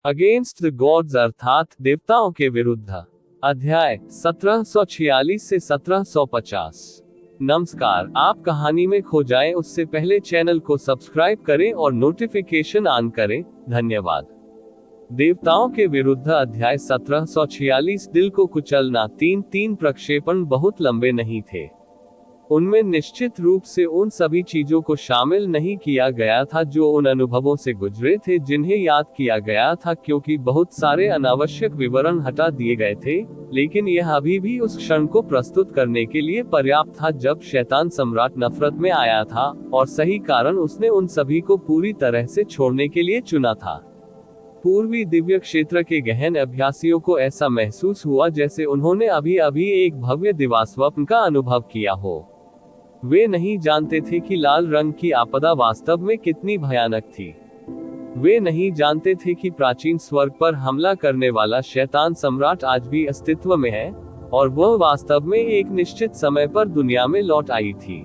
Against the gods अर्थात देवताओं के विरुद्ध। अध्याय 1746 से 1750। नमस्कार, आप कहानी में खो जाएं उससे पहले चैनल को सब्सक्राइब करें और नोटिफिकेशन ऑन करें। धन्यवाद। देवताओं के विरुद्ध अध्याय 1746। दिल को कुचलना। तीन प्रक्षेपण बहुत लंबे नहीं थे। उनमें निश्चित रूप से उन सभी चीजों को शामिल नहीं किया गया था जो उन अनुभवों से गुजरे थे जिन्हें याद किया गया था, क्योंकि बहुत सारे अनावश्यक विवरण हटा दिए गए थे। लेकिन यह अभी भी उस क्षण को प्रस्तुत करने के लिए पर्याप्त था जब शैतान सम्राट नफरत में आया था, और सही कारण उसने उन सभी को पूरी तरह से छोड़ने के लिए चुना था। पूर्वी दिव्य क्षेत्र के गहन अभ्यासियों को ऐसा महसूस हुआ जैसे उन्होंने अभी अभी एक भव्य दिवास्वप्न का अनुभव किया हो। वे नहीं जानते थे कि लाल रंग की आपदा वास्तव में कितनी भयानक थी। वे नहीं जानते थे कि प्राचीन स्वर्ग पर हमला करने वाला शैतान सम्राट आज भी अस्तित्व में है, और वह वास्तव में एक निश्चित समय पर दुनिया में लौट आई थी।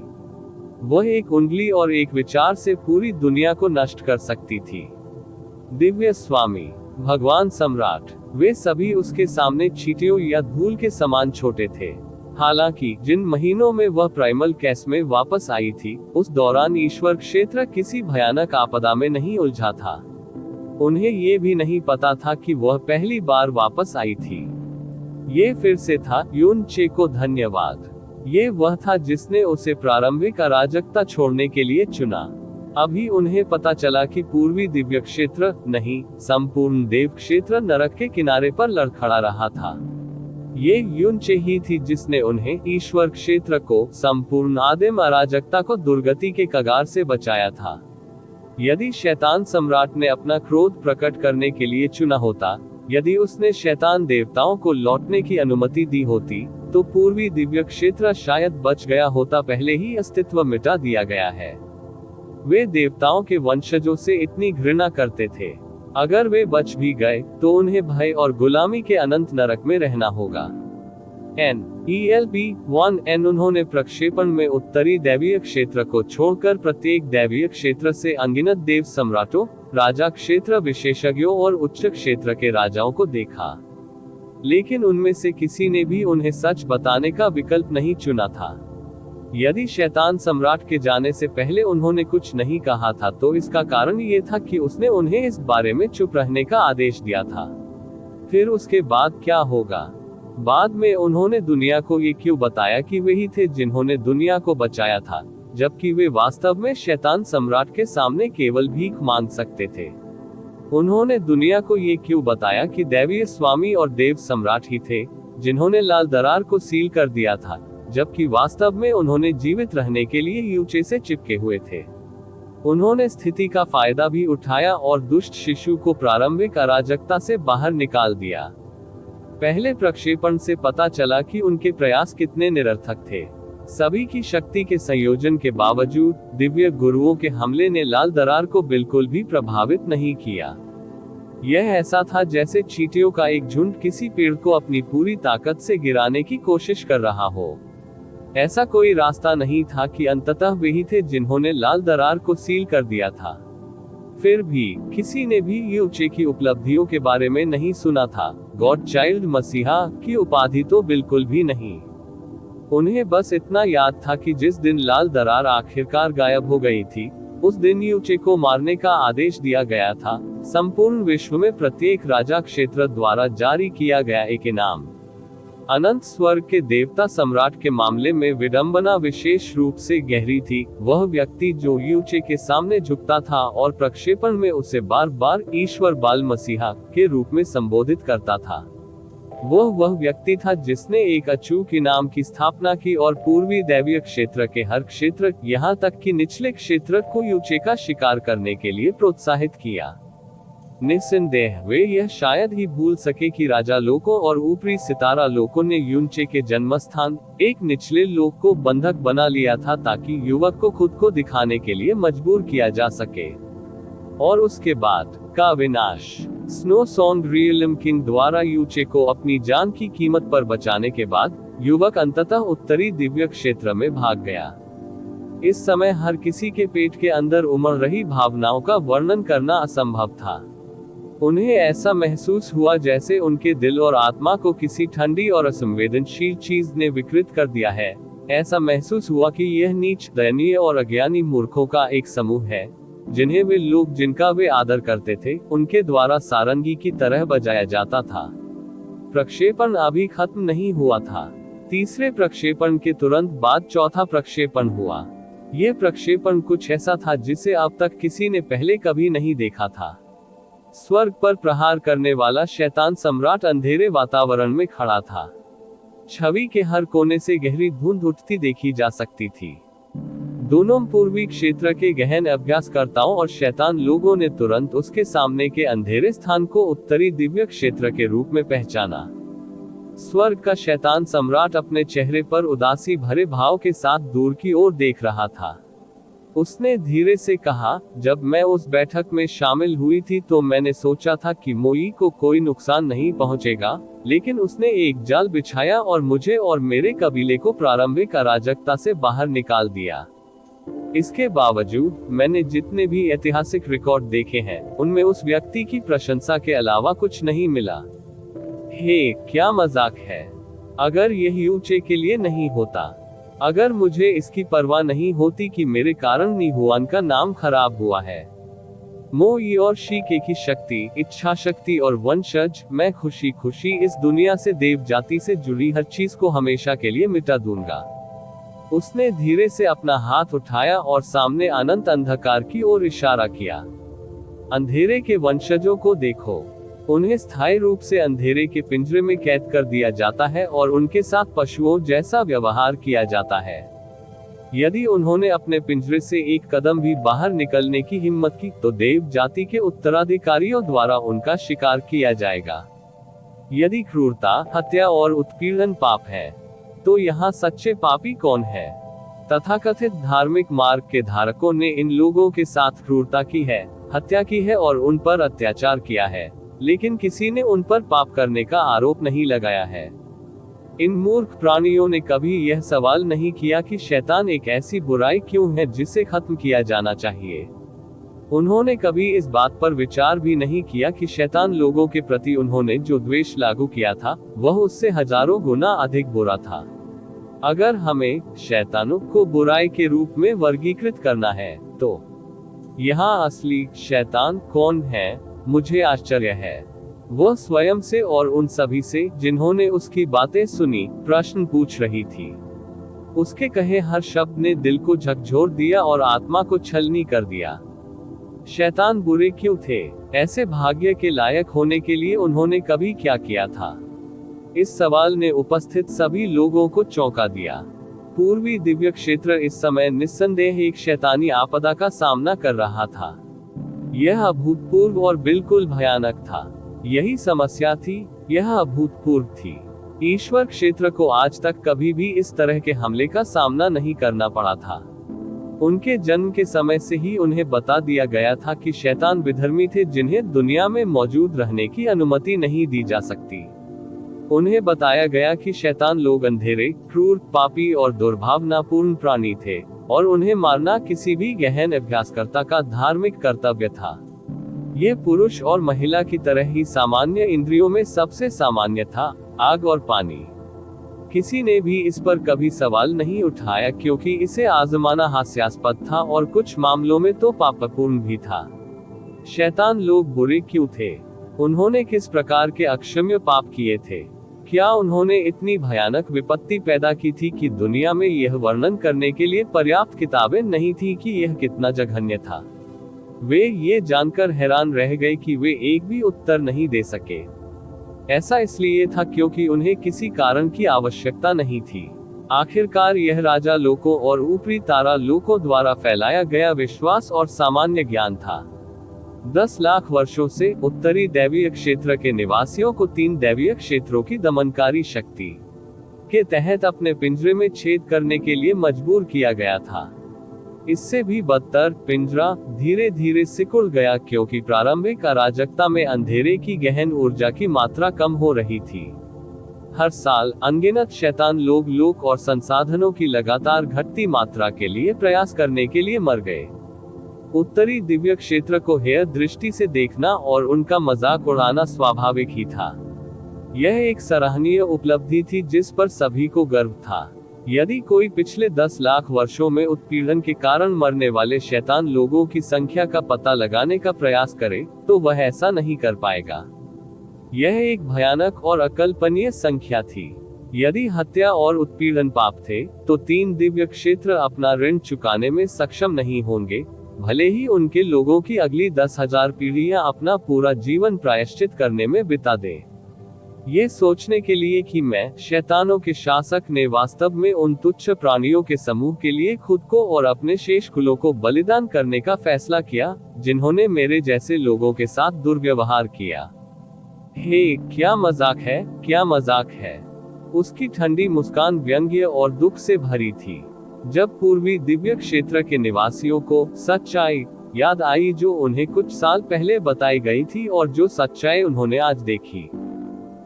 वह एक उंगली और एक विचार से पूरी दुनिया को नष्ट कर सकती थी। दिव्य स्वामी, भगवान सम्राट, वे सभी उसके सामने चींटियों या धूल के समान छोटे थे। हालांकि जिन महीनों में वह प्राइमल केस में वापस आई थी, उस दौरान ईश्वर क्षेत्र किसी भयानक आपदा में नहीं उलझा था। उन्हें ये भी नहीं पता था कि वह पहली बार वापस आई थी। ये फिर से था यून चे को धन्यवाद। ये वह था जिसने उसे प्रारंभिक अराजकता छोड़ने के लिए चुना। अभी उन्हें पता चला कि पूर्वी दिव्य क्षेत्र नहीं, संपूर्ण देव क्षेत्र नरक के किनारे पर लड़खड़ा रहा था। ये यूनचे ही थी जिसने उन्हें ईश्वर क्षेत्र को, संपूर्ण आदिम अराजकता को दुर्गति के कगार से बचाया था। यदि शैतान सम्राट ने अपना क्रोध प्रकट करने के लिए चुना होता, यदि उसने शैतान देवताओं को लौटने की अनुमति दी होती, तो पूर्वी दिव्य क्षेत्र शायद बच गया होता। पहले ही अस्तित्व मिटा दिया गया है। वे देवताओं के वंशजों से इतनी घृणा करते थे। अगर वे बच भी गए तो उन्हें भय और गुलामी के अनंत नरक में रहना होगा। NELP-1N उन्होंने प्रक्षेपण में उत्तरी दैवीय क्षेत्र को छोड़कर प्रत्येक दैवीय क्षेत्र से अनगिनत देव सम्राटों, राजा क्षेत्र विशेषज्ञों और उच्च क्षेत्र के राजाओं को देखा, लेकिन उनमें से किसी ने भी उन्हें सच बताने का विकल्प नहीं चुना था। यदि शैतान सम्राट के जाने से पहले उन्होंने कुछ नहीं कहा था, तो इसका कारण ये था कि उसने उन्हें इस बारे में चुप रहने का आदेश दिया था। फिर उसके बाद क्या होगा? बाद में उन्होंने दुनिया को ये क्यों बताया कि वही थे जिन्होंने दुनिया को बचाया था, जबकि वे वास्तव में शैतान सम्राट के सामने केवल भीख मांग सकते थे? उन्होंने दुनिया को ये क्यों बताया कि दैवीय स्वामी और देव सम्राट ही थे जिन्होंने लाल दरार को सील कर दिया था, जबकि वास्तव में उन्होंने जीवित रहने के लिए यूचे से चिपके हुए थे? उन्होंने स्थिति का फायदा भी उठाया और दुष्ट शिशु को प्रारंभिक अराजकता से बाहर निकाल दिया। पहले प्रक्षेपण से पता चला कि उनके प्रयास कितने निरर्थक थे। सभी की शक्ति के संयोजन के बावजूद दिव्य गुरुओं के हमले ने लाल दरार को बिल्कुल भी प्रभावित नहीं किया। यह ऐसा था जैसे चींटियों का एक झुंड किसी पेड़ को अपनी पूरी ताकत से गिराने की कोशिश कर रहा हो। ऐसा कोई रास्ता नहीं था कि अंततः वही थे जिन्होंने लाल दरार को सील कर दिया था। फिर भी किसी ने भी यूचे की उपलब्धियों के बारे में नहीं सुना था। गॉड चाइल्ड मसीहा की उपाधि तो बिल्कुल भी नहीं। उन्हें बस इतना याद था कि जिस दिन लाल दरार आखिरकार गायब हो गई थी, उस दिन यूचे को मारने का आदेश दिया गया था। संपूर्ण विश्व में प्रत्येक राजा क्षेत्र द्वारा जारी किया गया एक इनाम। अनंत स्वर्ग के देवता सम्राट के मामले में विडंबना विशेष रूप से गहरी थी। वह व्यक्ति जो यूचे के सामने झुकता था और प्रक्षेपण में उसे बार बार ईश्वर बाल मसीहा के रूप में संबोधित करता था, वह व्यक्ति था जिसने एक अचूक इनाम की स्थापना की और पूर्वी दैवीय क्षेत्र के हर क्षेत्र, यहाँ तक कि निचले क्षेत्र को यूचे का शिकार करने के लिए प्रोत्साहित किया। निस्संदेह वे यह शायद ही भूल सके कि राजा लोकों और ऊपरी सितारा लोकों ने यूनचे के जन्मस्थान, एक निचले लोक को बंधक बना लिया था ताकि युवक को खुद को दिखाने के लिए मजबूर किया जा सके। और उसके बाद का विनाश। स्नो सॉन्ग रियलम किंग द्वारा यूचे को अपनी जान की कीमत पर बचाने के बाद युवक अंततः उत्तरी दिव्य क्षेत्र में भाग गया। इस समय हर किसी के पेट के अंदर उमड़ रही भावनाओं का वर्णन करना असंभव था। उन्हें ऐसा महसूस हुआ जैसे उनके दिल और आत्मा को किसी ठंडी और असंवेदनशील चीज ने विकृत कर दिया है। ऐसा महसूस हुआ कि यह नीच, दयनीय और अज्ञानी मूर्खों का एक समूह है, जिन्हें वे लोग जिनका वे आदर करते थे, उनके द्वारा सारंगी की तरह बजाया जाता था। प्रक्षेपण अभी खत्म नहीं हुआ था। तीसरे प्रक्षेपण के तुरंत बाद चौथा प्रक्षेपण हुआ। यह प्रक्षेपण कुछ ऐसा था जिसे अब तक किसी ने पहले कभी नहीं देखा था। स्वर्ग पर प्रहार करने वाला शैतान सम्राट अंधेरे वातावरण में खड़ा था। छवि के हर कोने से गहरी धुंध उठती देखी जा सकती थी। दोनों पूर्वी क्षेत्र के गहन अभ्यासकर्ताओं और शैतान लोगों ने तुरंत उसके सामने के अंधेरे स्थान को उत्तरी दिव्य क्षेत्र के रूप में पहचाना। स्वर्ग का शैतान सम्राट अपने चेहरे पर उदासी भरे भाव के साथ दूर की ओर देख रहा था। उसने धीरे से कहा, जब मैं उस बैठक में शामिल हुई थी तो मैंने सोचा था कि मोई को कोई नुकसान नहीं पहुंचेगा, लेकिन उसने एक जाल बिछाया और मुझे और मेरे कबीले को प्रारंभिक अराजकता से बाहर निकाल दिया। इसके बावजूद मैंने जितने भी ऐतिहासिक रिकॉर्ड देखे हैं, उनमें उस व्यक्ति की प्रशंसा के अलावा कुछ नहीं मिला। हे, क्या मजाक है! अगर यह यूचे के लिए नहीं होता, अगर मुझे इसकी परवाह नहीं होती कि मेरे कारण निहुआन का नाम खराब हुआ है, मोई और शीके की शक्ति, इच्छा शक्ति और वंशज, मैं खुशी खुशी इस दुनिया से देव जाति से जुड़ी हर चीज को हमेशा के लिए मिटा दूंगा। उसने धीरे से अपना हाथ उठाया और सामने अनंत अंधकार की ओर इशारा किया। अंधेरे के वंशजों को देखो, उन्हें स्थायी रूप से अंधेरे के पिंजरे में कैद कर दिया जाता है और उनके साथ पशुओं जैसा व्यवहार किया जाता है। यदि उन्होंने अपने पिंजरे से एक कदम भी बाहर निकलने की हिम्मत की, तो देव जाति के उत्तराधिकारियों द्वारा उनका शिकार किया जाएगा। यदि क्रूरता, हत्या और उत्पीड़न पाप है, तो यहाँ सच्चे पापी कौन है? तथाकथित धार्मिक मार्ग के धारकों ने इन लोगों के साथ क्रूरता की है, हत्या की है और उन पर अत्याचार किया है, लेकिन किसी ने उन पर पाप करने का आरोप नहीं लगाया है। इन मूर्ख प्राणियों ने कभी यह सवाल नहीं किया कि शैतान एक ऐसी बुराई क्यों है जिसे खत्म किया जाना चाहिए। उन्होंने कभी इस बात पर विचार भी नहीं किया कि शैतान लोगों के प्रति उन्होंने जो द्वेष लागू किया था, वह उससे हजारों गुना अधिक बुरा था। अगर हमें शैतानों को बुराई के रूप में वर्गीकृत करना है, तो यहाँ असली शैतान कौन है? मुझे आश्चर्य है। वह स्वयं से और उन सभी से जिन्होंने उसकी बातें सुनी, प्रश्न पूछ रही थी। उसके कहे हर शब्द ने दिल को झकझोर दिया और आत्मा को छलनी कर दिया। शैतान बुरे क्यों थे? ऐसे भाग्य के लायक होने के लिए उन्होंने कभी क्या किया था? इस सवाल ने उपस्थित सभी लोगों को चौंका दिया। पूर्वी दिव्य क्षेत्र इस समय निस्संदेह एक शैतानी आपदा का सामना कर रहा था। यह अभूतपूर्व और बिल्कुल भयानक था। यही समस्या थी, यह अभूतपूर्व थी। ईश्वर क्षेत्र को आज तक कभी भी इस तरह के हमले का सामना नहीं करना पड़ा था। उनके जन्म के समय से ही उन्हें बता दिया गया था कि शैतान विधर्मी थे जिन्हें दुनिया में मौजूद रहने की अनुमति नहीं दी जा सकती। उन्हें बताया गया कि शैतान लोग अंधेरे, क्रूर, पापी और दुर्भावनापूर्ण प्राणी थे और उन्हें मारना किसी भी गहन अभ्यासकर्ता का धार्मिक कर्तव्य था। ये पुरुष और महिला की तरह ही सामान्य इंद्रियों में सबसे सामान्य था, आग और पानी। किसी ने भी इस पर कभी सवाल नहीं उठाया क्योंकि इसे आजमाना हास्यास्पद था और कुछ मामलों में तो पापपूर्ण भी था। शैतान लोग बुरे क्यों थे? उन्होंने किस प्रकार के अक्षम्य पाप किए थे? क्या उन्होंने इतनी भयानक विपत्ति पैदा की थी कि दुनिया में यह वर्णन करने के लिए पर्याप्त किताबें नहीं थी कि यह कितना जघन्य था? वे ये जानकर हैरान रह गए कि वे एक भी उत्तर नहीं दे सके। ऐसा इसलिए था क्योंकि उन्हें किसी कारण की आवश्यकता नहीं थी। आखिरकार यह राजा लोकों और ऊपरी तारा लोकों द्वारा फैलाया गया विश्वास और सामान्य ज्ञान था। 10 लाख वर्षों से उत्तरी दैवीय क्षेत्र के निवासियों को 3 दैवीय क्षेत्रों की दमनकारी शक्ति के तहत अपने पिंजरे में छेद करने के लिए मजबूर किया गया था। इससे भी बदतर, पिंजरा धीरे धीरे सिकुड़ गया क्योंकि प्रारंभिक अराजकता में अंधेरे की गहन ऊर्जा की मात्रा कम हो रही थी। हर साल अनगिनत शैतान लोग और संसाधनों की लगातार घटती मात्रा के लिए प्रयास करने के लिए मर गए। उत्तरी दिव्य क्षेत्र को हेय दृष्टि से देखना और उनका मजाक उड़ाना स्वाभाविक ही था। यह एक सराहनीय उपलब्धि थी जिस पर सभी को गर्व था। यदि कोई पिछले 10 लाख वर्षों में उत्पीड़न के कारण मरने वाले शैतान लोगों की संख्या का पता लगाने का प्रयास करे, तो वह ऐसा नहीं कर पाएगा। यह एक भयानक और अकल्पनीय संख्या थी। यदि हत्या और उत्पीड़न पाप थे, तो 3 दिव्य क्षेत्र अपना ऋण चुकाने में सक्षम नहीं होंगे, भले ही उनके लोगों की अगली 10,000 पीढ़ियां अपना पूरा जीवन प्रायश्चित करने में बिता दें। ये सोचने के लिए कि मैं, शैतानों के शासक ने वास्तव में उन तुच्छ प्राणियों के समूह के लिए खुद को और अपने शेष कुलों को बलिदान करने का फैसला किया, जिन्होंने मेरे जैसे लोगों के साथ दुर्व्यवहार किया। हे, क्या मजाक है, क्या मजाक है। उसकी ठंडी मुस्कान व्यंग्य और दुख से भरी थी। जब पूर्वी दिव्य क्षेत्र के निवासियों को सच्चाई याद आई जो उन्हें कुछ साल पहले बताई गई थी और जो सच्चाई उन्होंने आज देखी।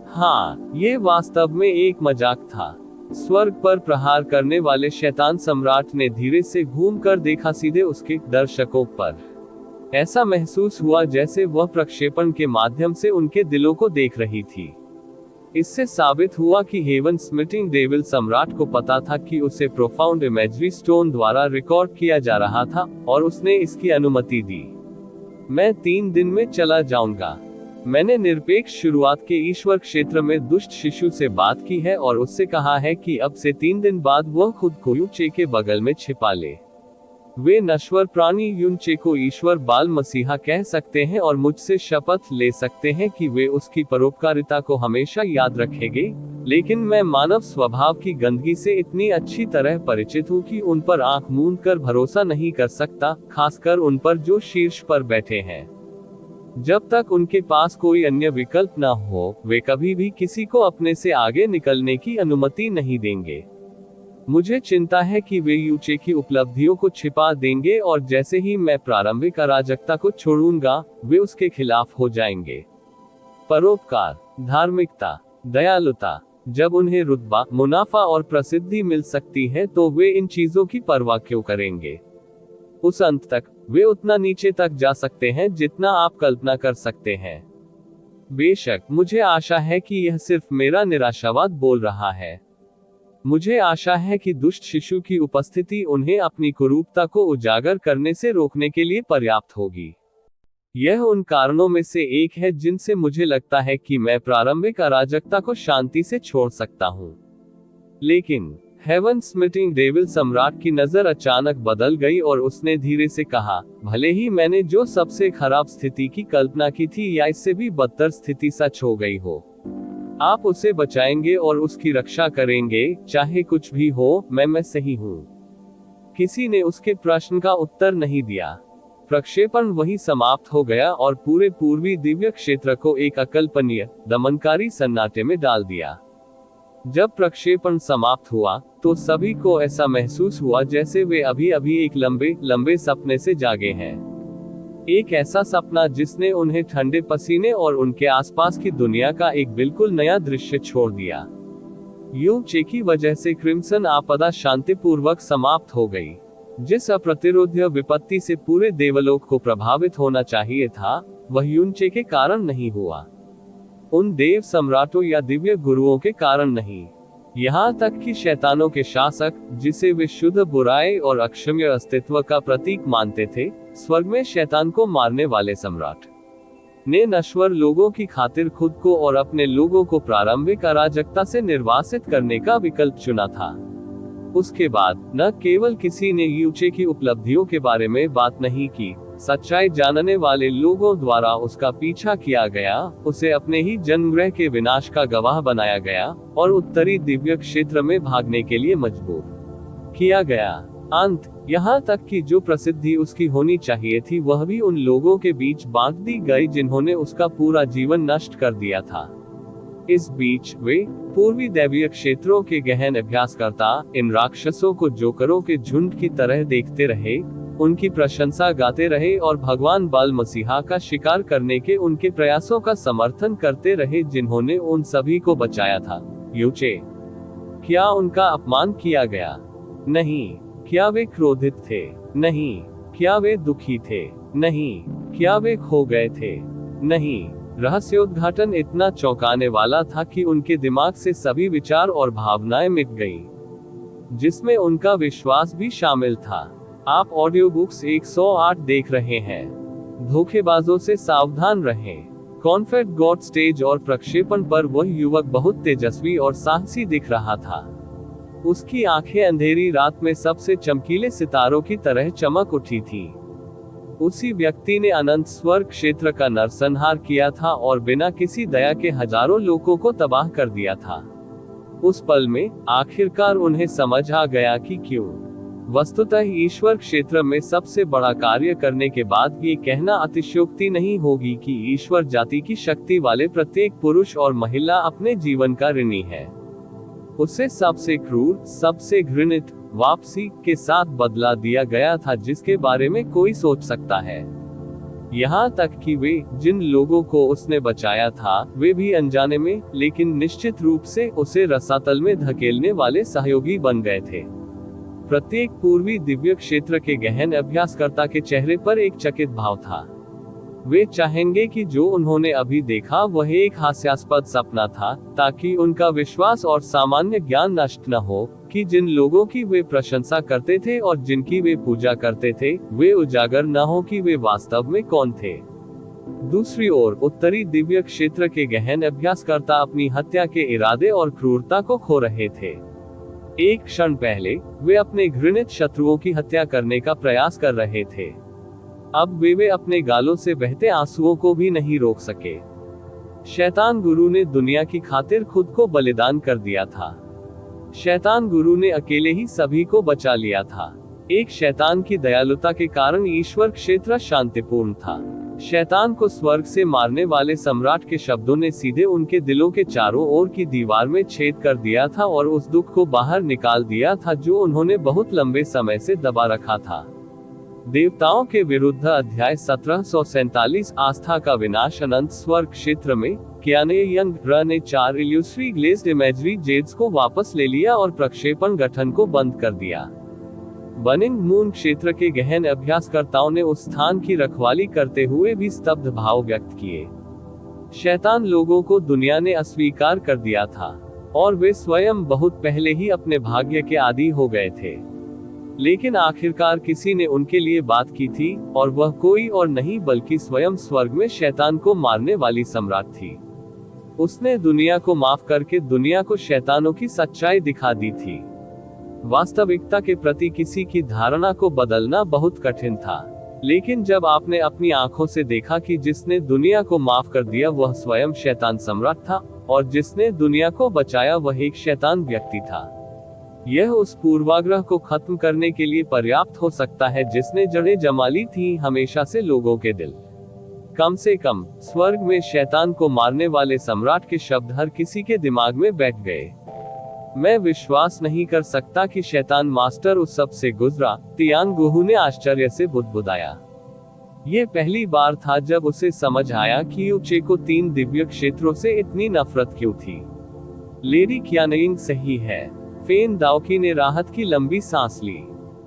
हाँ, ये वास्तव में एक मजाक था। स्वर्ग पर प्रहार करने वाले शैतान सम्राट ने धीरे से घूमकर देखा सीधे उसके दर्शकों पर। ऐसा महसूस हुआ जैसे वह प्रक्षेपण के माध्यम से उनके दिलों को देख रही थी। इससे साबित हुआ कि हेवन स्मिटिंग डेविल सम्राट को पता था कि उसे प्रोफाउंड इमेजरी स्टोन द्वारा रिकॉर्ड किया जा रहा था, और उसने इसकी अनुमति दी। मैं 3 दिन में चला जाऊंगा। मैंने निरपेक्ष शुरुआत के ईश्वर क्षेत्र में दुष्ट शिशु से बात की है और उससे कहा है कि अब से 3 दिन बाद वह खुद को यूचे के बगल में छिपा ले। वे नश्वर प्राणी यूचे को ईश्वर बाल मसीहा कह सकते हैं और मुझसे शपथ ले सकते हैं कि वे उसकी परोपकारिता को हमेशा याद रखेंगे, लेकिन मैं मानव स्वभाव की गंदगी से इतनी अच्छी तरह परिचित हूँ कि उन पर आंख मूंद कर भरोसा नहीं कर सकता, खासकर उन पर जो शीर्ष पर बैठे हैं। जब तक उनके पास कोई अन्य विकल्प न हो, वे कभी भी किसी को अपने से आगे निकलने की अनुमति नहीं देंगे। मुझे चिंता है कि वे यूचे की उपलब्धियों को छिपा देंगे और जैसे ही मैं प्रारंभिक अराजकता को छोड़ूंगा, वे उसके खिलाफ हो जाएंगे। परोपकार, धार्मिकता, दयालुता, जब उन्हें रुतबा, मुनाफा और प्रसिद्धि मिल सकती है तो वे इन चीजों की परवाह क्यों करेंगे। उस अंत तक वे उतना नीचे तक जा सकते हैं जितना आप कल्पना कर सकते हैं। बेशक, मुझे आशा है कि यह सिर्फ मेरा निराशावाद बोल रहा है। मुझे आशा है कि दुष्ट शिशु की उपस्थिति उन्हें अपनी कुरूपता को उजागर करने से रोकने के लिए पर्याप्त होगी। यह उन कारणों में से एक है जिनसे मुझे लगता है कि मैं प्रारंभिक अराजकता को शांति से छोड़ सकता हूं। लेकिन हेवन स्मिटिंग डेविल सम्राट की नजर अचानक बदल गई और उसने धीरे से कहा, भले ही मैंने जो सबसे खराब स्थिति की कल्पना की थी या इससे भी बदतर स्थिति सच हो गई हो, आप उसे बचाएंगे और उसकी रक्षा करेंगे, चाहे कुछ भी हो। मैं सही हूं। किसी ने उसके प्रश्न का उत्तर नहीं दिया। प्रक्षेपण वही समाप्त हो गया और पूरे पूर्वी दिव्य क्षेत्र को एक अकल्पनीय, दमनकारी सन्नाटे में डाल दिया। जब प्रक्षेपण समाप्त हुआ, तो सभी को ऐसा महसूस हुआ जैसे वे अभी अभी एक लंबे लंबे सपने से जागे हैं। एक ऐसा सपना जिसने उन्हें ठंडे पसीने और उनके आसपास की दुनिया का एक बिल्कुल नया दृश्य छोड़ दिया। यूचे की वजह से क्रिम्सन आपदा शांतिपूर्वक समाप्त हो गई। जिस अप्रतिरोध्य विपत्ति से पूरे देवलोक को प्रभावित होना चाहिए था, वह यूचे के कारण नहीं हुआ। उन देव सम्राटों या दिव्य गुरुओं के कारण नहीं। यहाँ तक कि शैतानों के शासक, जिसे वे शुद्ध बुराई और अक्षम्य अस्तित्व का प्रतीक मानते थे, स्वर्ग में शैतान को मारने वाले सम्राट ने नश्वर लोगों की खातिर खुद को और अपने लोगों को प्रारंभिक अराजकता से निर्वासित करने का विकल्प चुना था। उसके बाद न केवल किसी ने यूचे की उपलब्धियों के बारे में बात नहीं की, सच्चाई जानने वाले लोगों द्वारा उसका पीछा किया गया, उसे अपने ही जन्मगृह के विनाश का गवाह बनाया गया और उत्तरी दिव्य क्षेत्र में भागने के लिए मजबूर किया गया। अंत यहाँ तक कि जो प्रसिद्धि उसकी होनी चाहिए थी वह भी उन लोगों के बीच बांट दी गई जिन्होंने उसका पूरा जीवन नष्ट कर दिया था। इस बीच वे पूर्वी दैवीय क्षेत्रों के गहन अभ्यासकर्ता इन राक्षसों को जोकरों के झुंड की तरह देखते रहे, उनकी प्रशंसा गाते रहे और भगवान बाल मसीहा का शिकार करने के उनके प्रयासों का समर्थन करते रहे जिन्होंने उन सभी को बचाया था। यूचे, क्या उनका अपमान किया गया? नहीं। क्या वे क्रोधित थे? नहीं। क्या वे दुखी थे? नहीं। क्या वे खो गए थे? नहीं। रहस्योद्घाटन इतना चौंकाने वाला था कि उनके दिमाग से सभी विचार और भावनाएं मिट गईं, जिसमें उनका विश्वास भी शामिल था। आप ऑडियो बुक्स 108 देख रहे हैं। धोखेबाजों से सावधान रहें। कॉन्फेट गॉड स्टेज और प्रक्षेपण पर वह युवक बहुत तेजस्वी और साहसी दिख रहा था। उसकी आंखें अंधेरी रात में सबसे चमकीले सितारों की तरह चमक उठी थी। उसी व्यक्ति ने अनंत स्वर्ग क्षेत्र का नरसंहार किया था और बिना किसी दया के हजारों लोगों को तबाह कर दिया था। उस पल में आखिरकार उन्हें समझ आ गया कि क्यों। वस्तुतः ईश्वर क्षेत्र में सबसे बड़ा कार्य करने के बाद ये कहना अतिशयोक्ति नहीं होगी कि ईश्वर जाति की शक्ति वाले प्रत्येक पुरुष और महिला अपने जीवन का ऋणी है। उसे सबसे क्रूर, सबसे घृणित वापसी के साथ बदला दिया गया था जिसके बारे में कोई सोच सकता है। यहाँ तक कि वे जिन लोगों को उसने बचाया था वे भी अनजाने में, लेकिन निश्चित रूप से उसे रसातल में धकेलने वाले सहयोगी बन गए थे। प्रत्येक पूर्वी दिव्य क्षेत्र के गहन अभ्यासकर्ता के चेहरे पर एक चकित भाव था। वे चाहेंगे कि जो उन्होंने अभी देखा वह एक हास्यास्पद सपना था, ताकि उनका विश्वास और सामान्य ज्ञान नष्ट न हो कि जिन लोगों की वे प्रशंसा करते थे और जिनकी वे पूजा करते थे, वे उजागर न हो कि वे वास्तव में कौन थे। दूसरी ओर उत्तरी दिव्य क्षेत्र के गहन अभ्यासकर्ता अपनी हत्या के इरादे और क्रूरता को खो रहे थे। एक क्षण पहले वे अपने घृणित शत्रुओं की हत्या करने का प्रयास कर रहे थे। अब वे अपने गालों से बहते आंसुओं को भी नहीं रोक सके। शैतान गुरु ने दुनिया की खातिर खुद को बलिदान कर दिया था। शैतान गुरु ने अकेले ही सभी को बचा लिया था। एक शैतान की दयालुता के कारण ईश्वर क्षेत्र शांतिपूर्ण था। शैतान को स्वर्ग से मारने वाले सम्राट के शब्दों ने सीधे उनके दिलों के चारों ओर की दीवार में छेद कर दिया था और उस दुख को बाहर निकाल दिया था जो उन्होंने बहुत लंबे समय से दबा रखा था। देवताओं के विरुद्ध अध्याय 1747 आस्था का विनाश। अनंत स्वर्ग क्षेत्र में कियाने यंग ने 4 इल्यूस्ट्री ग्लेज्ड इमेजरी जेड्स को वापस ले लिया और प्रक्षेपण गठन को बंद कर दिया। बर्निंग मून क्षेत्र के गहन अभ्यासकर्ताओं ने उस स्थान की रखवाली करते हुए भी स्तब्ध भाव व्यक्त किए। शैतान लोगों को दुनिया ने अस्वीकार कर दिया था और वे स्वयं बहुत पहले ही अपने भाग्य के आदी हो गए थे। लेकिन आखिरकार किसी ने उनके लिए बात की थी और वह कोई और नहीं बल्कि स्वयं स्वर्ग में शैतान को मारने वाली सम्राट थी। उसने दुनिया को माफ करके दुनिया को शैतानों की सच्चाई दिखा दी थी। वास्तविकता के प्रति किसी की धारणा को बदलना बहुत कठिन था, लेकिन जब आपने अपनी आंखों से देखा कि जिसने दुनिया को माफ कर दिया वह स्वयं शैतान सम्राट था और जिसने दुनिया को बचाया वह एक शैतान व्यक्ति था, यह उस पूर्वाग्रह को खत्म करने के लिए पर्याप्त हो सकता है जिसने जड़ें जमा ली थी हमेशा से लोगों के दिल। कम से कम स्वर्ग में शैतान को मारने वाले सम्राट के शब्द हर किसी के दिमाग में बैठ गए। मैं विश्वास नहीं कर सकता कि शैतान मास्टर उस सब से गुजरा, तियांग गुहू ने आश्चर्य से बुदबुदाया। ये पहली बार था जब उसे समझ आया कि यूचे को 3 दिव्य क्षेत्रों से इतनी नफरत क्यों थी। लेडी कियानेइंग सही है। फेन दाओकी ने राहत की लंबी सांस ली।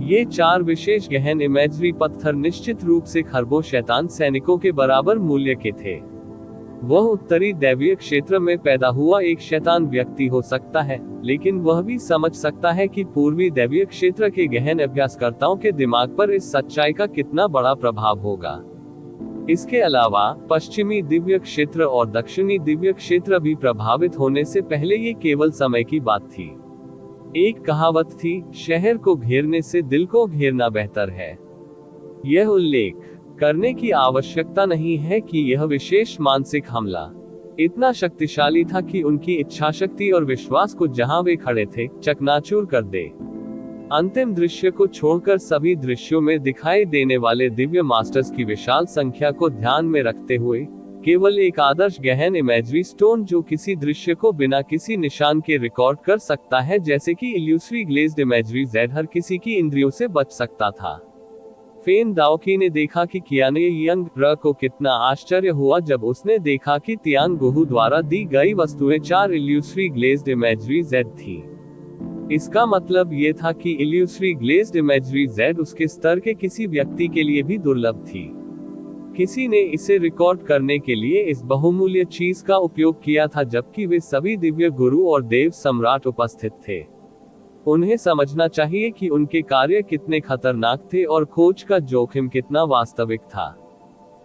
ये 4 विशेष गहन इमेजरी पत्थर निश्चित रूप से खरबों शैतान सैनिकों के बराबर मूल्य के थे। वह उत्तरी दैवीय क्षेत्र में पैदा हुआ एक शैतान व्यक्ति हो सकता है, लेकिन वह भी समझ सकता है कि पूर्वी दैवीय क्षेत्र के गहन अभ्यासकर्ताओं के दिमाग पर इस सच्चाई का कितना बड़ा प्रभाव होगा। इसके अलावा पश्चिमी दिव्य क्षेत्र और दक्षिणी दिव्य क्षेत्र भी प्रभावित होने से पहले ये केवल समय की बात थी। एक कहावत थी, शहर को घेरने से दिल को घेरना बेहतर है। यह उल्लेख करने की आवश्यकता नहीं है कि यह विशेष मानसिक हमला इतना शक्तिशाली था कि उनकी इच्छाशक्ति और विश्वास को जहां वे खड़े थे चकनाचूर कर दे। अंतिम दृश्य को छोड़कर सभी दृश्यों में दिखाई देने वाले दिव्य मास्टर्स की विशाल संख्या को ध्यान में रखते हुए केवल एक आदर्श गहन इमेजरी स्टोन जो किसी दृश्य को बिना किसी निशान के रिकॉर्ड कर सकता है, जैसे कि इल्यूस्ट्री ग्लेज्ड इमेजरी जेड हर किसी की इंद्रियों से बच सकता था। फेन दाओकी ने देखा कि कियाने यंग को कितना आश्चर्य हुआ जब उसने देखा कि तियांग गुहू द्वारा दी गई वस्तुएं 4 इल्यूस्ट्री ग्लेज्ड इमेजरी जेड थी। इसका मतलब ये था कि इल्यूसरी ग्लेज्ड इमेजरी Z उसके स्तर के किसी व्यक्ति के लिए भी दुर्लभ थी। किसी ने इसे रिकॉर्ड करने के लिए इस बहुमूल्य चीज का उपयोग किया था, जबकि वे सभी दिव्य गुरु और देव सम्राट उपस्थित थे। उन्हें समझना चाहिए कि उनके कार्य कितने खतरनाक थे और खोज का जोखिम कितना वास्तविक था।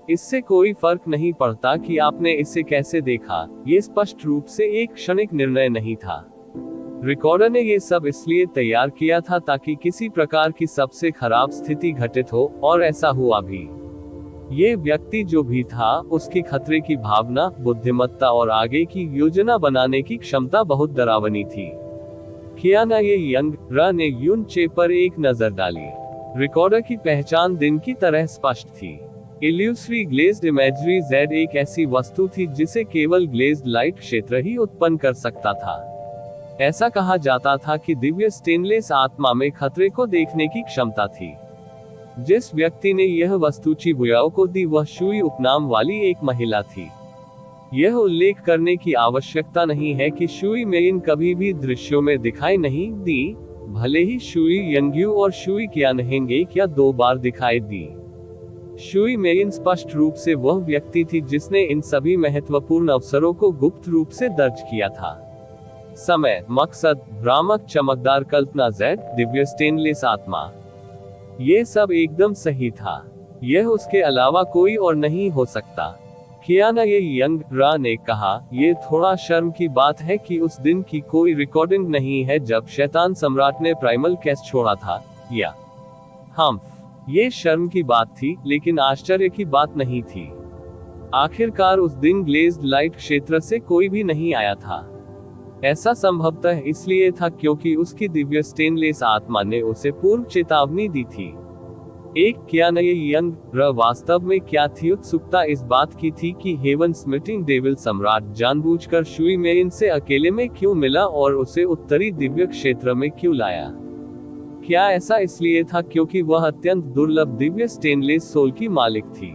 इससे कोई फर्क नहीं पड़ता कि आपने इसे कैसे देखा, ये स्पष्ट रूप से एक क्षणिक निर्णय नहीं था। रिकॉर्डर ने ये सब इसलिए तैयार किया था ताकि किसी प्रकार की सबसे खराब स्थिति घटित हो, और ऐसा हुआ भी। ये व्यक्ति जो भी था, उसकी खतरे की भावना, बुद्धिमत्ता और आगे की योजना बनाने की क्षमता बहुत डरावनी थी। कियाना ये यंग रा ने यून चे पर एक नजर डाली। रिकॉर्डर की पहचान दिन की तरह स्पष्ट थी। इल्यूसरी ग्लेज्ड इमेजरी Z एक ऐसी वस्तु थी जिसे केवल ग्लेज्ड लाइट क्षेत्र ही उत्पन्न कर सकता था। ऐसा कहा जाता था कि दिव्य स्टेनलेस आत्मा में खतरे को देखने की क्षमता थी। जिस व्यक्ति ने यह वस्तु चिबुयाओ को दी वह शुई उपनाम वाली एक महिला थी। यह उल्लेख करने की आवश्यकता नहीं है कि शुई मेइन कभी भी दृश्यों में दिखाई नहीं दी, भले ही शुई यंग्यू और शुई क्यानहेंगे क्या 2 बार दिखाई दी। शुई मेइन स्पष्ट रूप से वह व्यक्ति थी जिसने इन सभी महत्वपूर्ण अवसरों को गुप्त रूप से दर्ज किया था। समय, मकसद, भ्रामक चमकदार कल्पना Z, दिव्य स्टेनलेस आत्मा, ये सब एकदम सही था। यह उसके अलावा कोई और नहीं हो सकता। कियाना ये यंग रा ने कहा, ये थोड़ा शर्म की बात है कि उस दिन की कोई रिकॉर्डिंग नहीं है जब शैतान सम्राट ने प्राइमल कैस्ट छोड़ा था, या ये शर्म की बात थी, लेकिन आश्चर्य की बात नहीं थी। आखिरकार उस दिन ग्लेज्ड लाइट क्षेत्र से कोई भी नहीं आया था। ऐसा संभवतः इसलिए था क्योंकि उसकी दिव्य स्टेनलेस आत्मा ने उसे पूर्व चेतावनी दी थी। एक कियाना ये यंग रा वास्तव में क्या थी? उत्सुकता इस बात की थी कि हेवन स्मिटिंग डेविल सम्राट जानबूझकर शुई में इनसे अकेले में क्यों मिला और उसे उत्तरी दिव्य क्षेत्र में क्यों लाया। क्या ऐसा इसलिए था क्योंकि वह अत्यंत दुर्लभ दिव्य स्टेनलेस सोल की मालिक थी?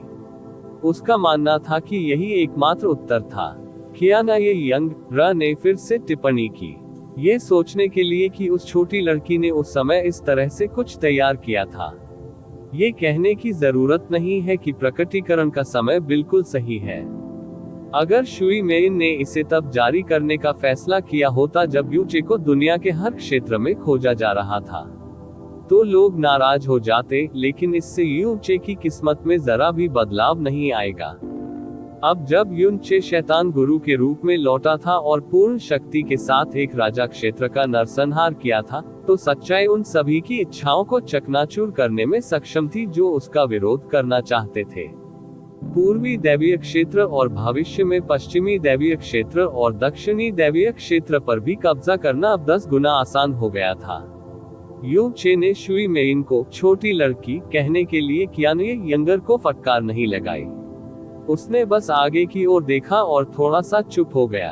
उसका मानना था कि यही एकमात्र उत्तर था। कियाना ये यंग रा ने फिर से टिप्पणी की, ये सोचने के लिए कि उस छोटी लड़की ने उस समय इस तरह से कुछ तैयार किया था। ये कहने की जरूरत नहीं है कि प्रकटीकरण का समय बिल्कुल सही है। अगर शुई मेइन ने इसे तब जारी करने का फैसला किया होता जब यूचे को दुनिया के हर क्षेत्र में खोजा जा रहा था, तो लोग नाराज हो जाते, लेकिन इससे यूचे की किस्मत में जरा भी बदलाव नहीं आएगा। अब जब यूनचे शैतान गुरु के रूप में लौटा था और पूर्ण शक्ति के साथ एक राजा क्षेत्र का नरसंहार किया था, तो सच्चाई उन सभी की इच्छाओं को चकनाचूर करने में सक्षम थी जो उसका विरोध करना चाहते थे। पूर्वी दैवीय क्षेत्र और भविष्य में पश्चिमी दैवीय क्षेत्र और दक्षिणी दैवीय क्षेत्र पर भी कब्जा करना अब 10 गुना आसान हो गया था। यू चे ने शुई मेइन को छोटी लड़की कहने के लिए कियाना यंगर को फटकार नहीं लगाई। उसने बस आगे की ओर देखा और थोड़ा सा चुप हो गया।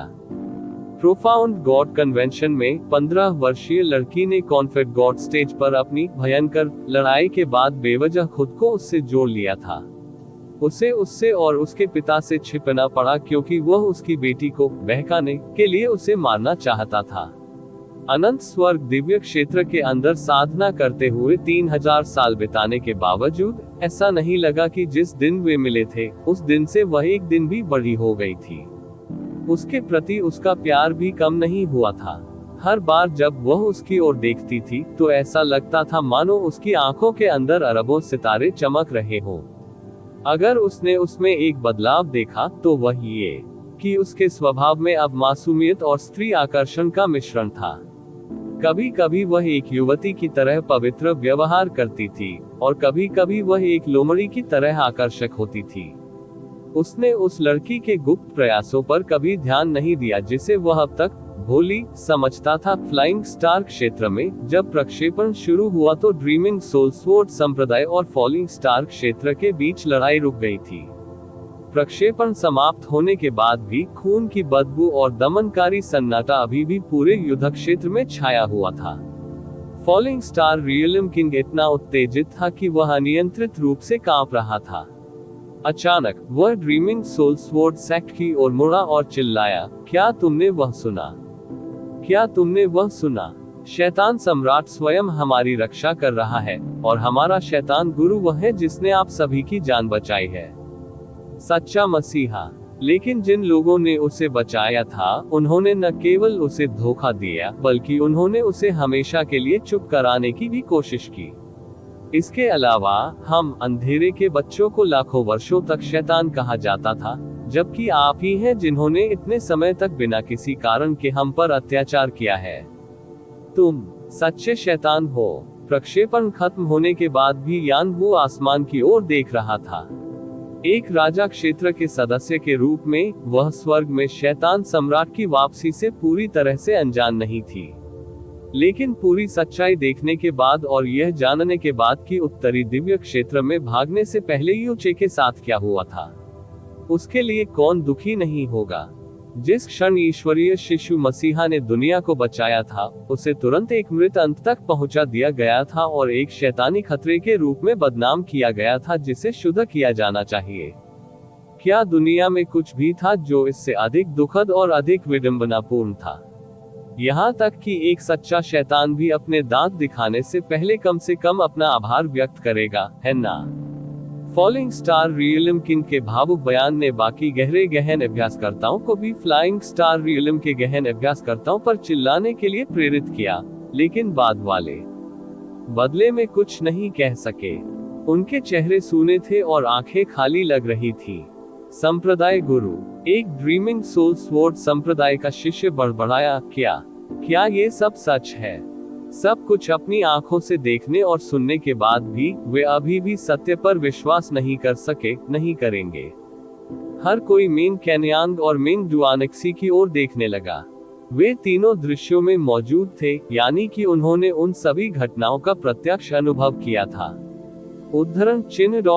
प्रोफाउंड गॉड कन्वेंशन में 15 वर्षीय लड़की ने कॉन्फेड गॉड स्टेज पर अपनी भयंकर लड़ाई के बाद बेवजह खुद को उससे जोड़ लिया था। उसे उससे और उसके पिता से छिपना पड़ा क्योंकि वह उसकी बेटी को बहकाने के लिए उसे मारना चाहता था। अनंत स्वर्ग दिव्य क्षेत्र के अंदर साधना करते हुए 3000 साल बिताने के बावजूद ऐसा नहीं लगा कि जिस दिन वे मिले थे उस दिन से वह एक दिन भी बड़ी हो गई थी। उसके प्रति उसका प्यार भी कम नहीं हुआ था। हर बार जब वह उसकी ओर देखती थी तो ऐसा लगता था मानो उसकी आंखों के अंदर अरबों सितारे चमक रहे हों। अगर उसने उसमें एक बदलाव देखा तो वह ये कि उसके स्वभाव में अब मासूमियत और स्त्री आकर्षण का मिश्रण था। कभी कभी वह एक युवती की तरह पवित्र व्यवहार करती थी और कभी कभी वह एक लोमड़ी की तरह आकर्षक होती थी। उसने उस लड़की के गुप्त प्रयासों पर कभी ध्यान नहीं दिया जिसे वह अब तक भोली समझता था। फ्लाइंग स्टार क्षेत्र में जब प्रक्षेपण शुरू हुआ तो ड्रीमिंग सोल स्वॉर्ड संप्रदाय और फॉलिंग स्टार क्षेत्र के बीच लड़ाई रुक गई थी। प्रक्षेपण समाप्त होने के बाद भी खून की बदबू और दमनकारी सन्नाटा अभी भी पूरे युद्ध क्षेत्र में छाया हुआ था। फॉलिंग स्टार रियलिम किंग इतना उत्तेजित था कि वह अनियंत्रित रूप से कांप रहा था। अचानक वह ड्रीमिंग सोल स्वॉर्ड सेक्ट की ओर मुड़ा और चिल्लाया, क्या तुमने वह सुना? क्या तुमने वह सुना? शैतान सम्राट स्वयं हमारी रक्षा कर रहा है, और हमारा शैतान गुरु वह है जिसने आप सभी की जान बचाई है। सच्चा मसीहा। लेकिन जिन लोगों ने उसे बचाया था, उन्होंने न केवल उसे धोखा दिया, बल्कि उन्होंने उसे हमेशा के लिए चुप कराने की भी कोशिश की। इसके अलावा हम अंधेरे के बच्चों को लाखों वर्षों तक शैतान कहा जाता था, जबकि आप ही हैं जिन्होंने इतने समय तक बिना किसी कारण के हम पर अत्याचार किया है। तुम सच्चे शैतान हो। प्रक्षेपण खत्म होने के बाद भी यान वो आसमान की ओर देख रहा था। एक राजा क्षेत्र के सदस्य के रूप में वह स्वर्ग में शैतान सम्राट की वापसी से पूरी तरह से अनजान नहीं थी। लेकिन पूरी सच्चाई देखने के बाद और यह जानने के बाद कि उत्तरी दिव्य क्षेत्र में भागने से पहले यूचे के साथ क्या हुआ था, उसके लिए कौन दुखी नहीं होगा। जिस क्षण ईश्वरीय शिशु मसीहा ने दुनिया को बचाया था, उसे तुरंत एक मृत अंत तक पहुंचा दिया गया था और एक शैतानी खतरे के रूप में बदनाम किया गया था जिसे शुद्ध किया जाना चाहिए। क्या दुनिया में कुछ भी था जो इससे अधिक दुखद और अधिक विडंबनापूर्ण था? यहाँ तक कि एक सच्चा शैतान भी अपने दांत दिखाने से पहले कम से कम अपना आभार व्यक्त करेगा, है ना? फॉलिंग स्टार रियलिम किंग के भावुक बयान ने बाकी गहन अभ्यासकर्ताओं को भी फ्लाइंग स्टार रियलिम के गहन अभ्यासकर्ताओं पर चिल्लाने के लिए प्रेरित किया, लेकिन बाद वाले बदले में कुछ नहीं कह सके। उनके चेहरे सूने थे और आंखें खाली लग रही थी। संप्रदाय गुरु, एक ड्रीमिंग सोल स्वॉर्ड संप्रदाय का शिष्य बड़बड़ाया, क्या ये सब सच है? सब कुछ अपनी आंखों से देखने और सुनने के बाद भी वे अभी भी सत्य पर विश्वास नहीं कर सके, नहीं करेंगे। हर कोई मेन कैनयांग और मेन डुआनक्सी की ओर देखने लगा। वे तीनों दृश्यों में मौजूद थे, यानी कि उन्होंने उन सभी घटनाओं का प्रत्यक्ष अनुभव किया था। उद्धरण चिन्ह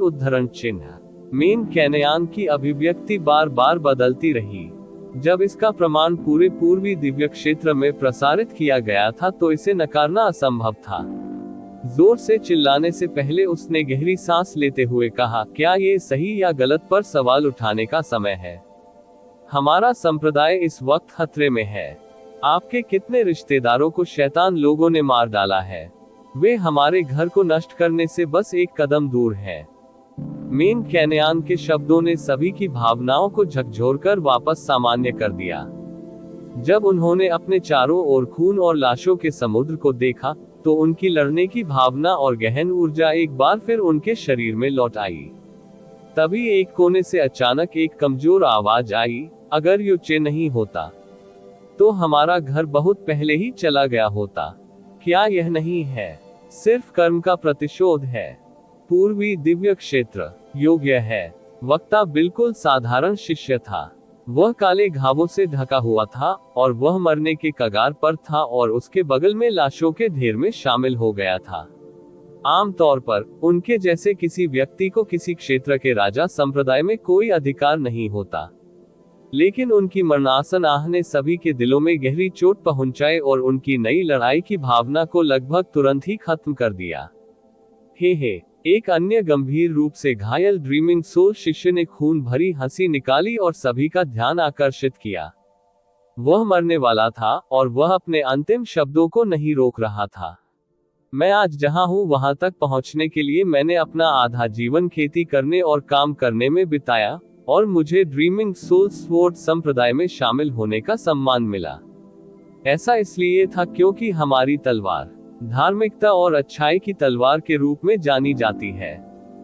उद्धरण चिन्ह। मेन कैनयांग की अभिव्यक्ति बार बार बदलती रही। जब इसका प्रमाण पूरे पूर्वी दिव्य क्षेत्र में प्रसारित किया गया था तो इसे नकारना असंभव था। जोर से चिल्लाने से पहले उसने गहरी सांस लेते हुए कहा, क्या ये सही या गलत पर सवाल उठाने का समय है? हमारा संप्रदाय इस वक्त खतरे में है। आपके कितने रिश्तेदारों को शैतान लोगों ने मार डाला है। वे हमारे घर को नष्ट करने से बस एक कदम दूर हैं। मेन कैनयान के शब्दों ने सभी की भावनाओं को झकझोरकर वापस सामान्य कर दिया। जब उन्होंने अपने चारों ओर खून और लाशों के समुद्र को देखा, तो उनकी लड़ने की भावना और गहन ऊर्जा एक बार फिर उनके शरीर में लौट आई। तभी एक कोने से अचानक एक कमजोर आवाज आई, अगर यूचे नहीं होता तो हमारा घर बहुत पहले ही चला गया होता। क्या यह नहीं है सिर्फ कर्म का प्रतिशोध है? पूर्वी दिव्य क्षेत्र योग्य है। वक्ता बिल्कुल साधारण शिष्य था। वह काले घावों से ढका हुआ था और वह मरने के कगार पर था और उसके बगल में लाशों के ढेर में शामिल हो गया था। आमतौर पर उनके जैसे किसी व्यक्ति को किसी क्षेत्र के राजा संप्रदाय में कोई अधिकार नहीं होता, लेकिन उनकी मरणासन आह ने सभी के दिलों में गहरी चोट पहुंचाई और उनकी नई लड़ाई की भावना को लगभग तुरंत ही खत्म कर दिया। हे एक अन्य गंभीर रूप से घायल ड्रीमिंग सोल शिष्य ने खून भरी हंसी निकाली और सभी का ध्यान आकर्षित किया। वह मरने वाला था और वह अपने अंतिम शब्दों को नहीं रोक रहा था। मैं आज जहां हूं वहां तक पहुंचने के लिए मैंने अपना आधा जीवन खेती करने और काम करने में बिताया, और मुझे ड्रीमिंग सोल स्वॉर्ड संप्रदाय में शामिल होने का सम्मान मिला। ऐसा इसलिए था क्योंकि हमारी तलवार धार्मिकता और अच्छाई की तलवार के रूप में जानी जाती है।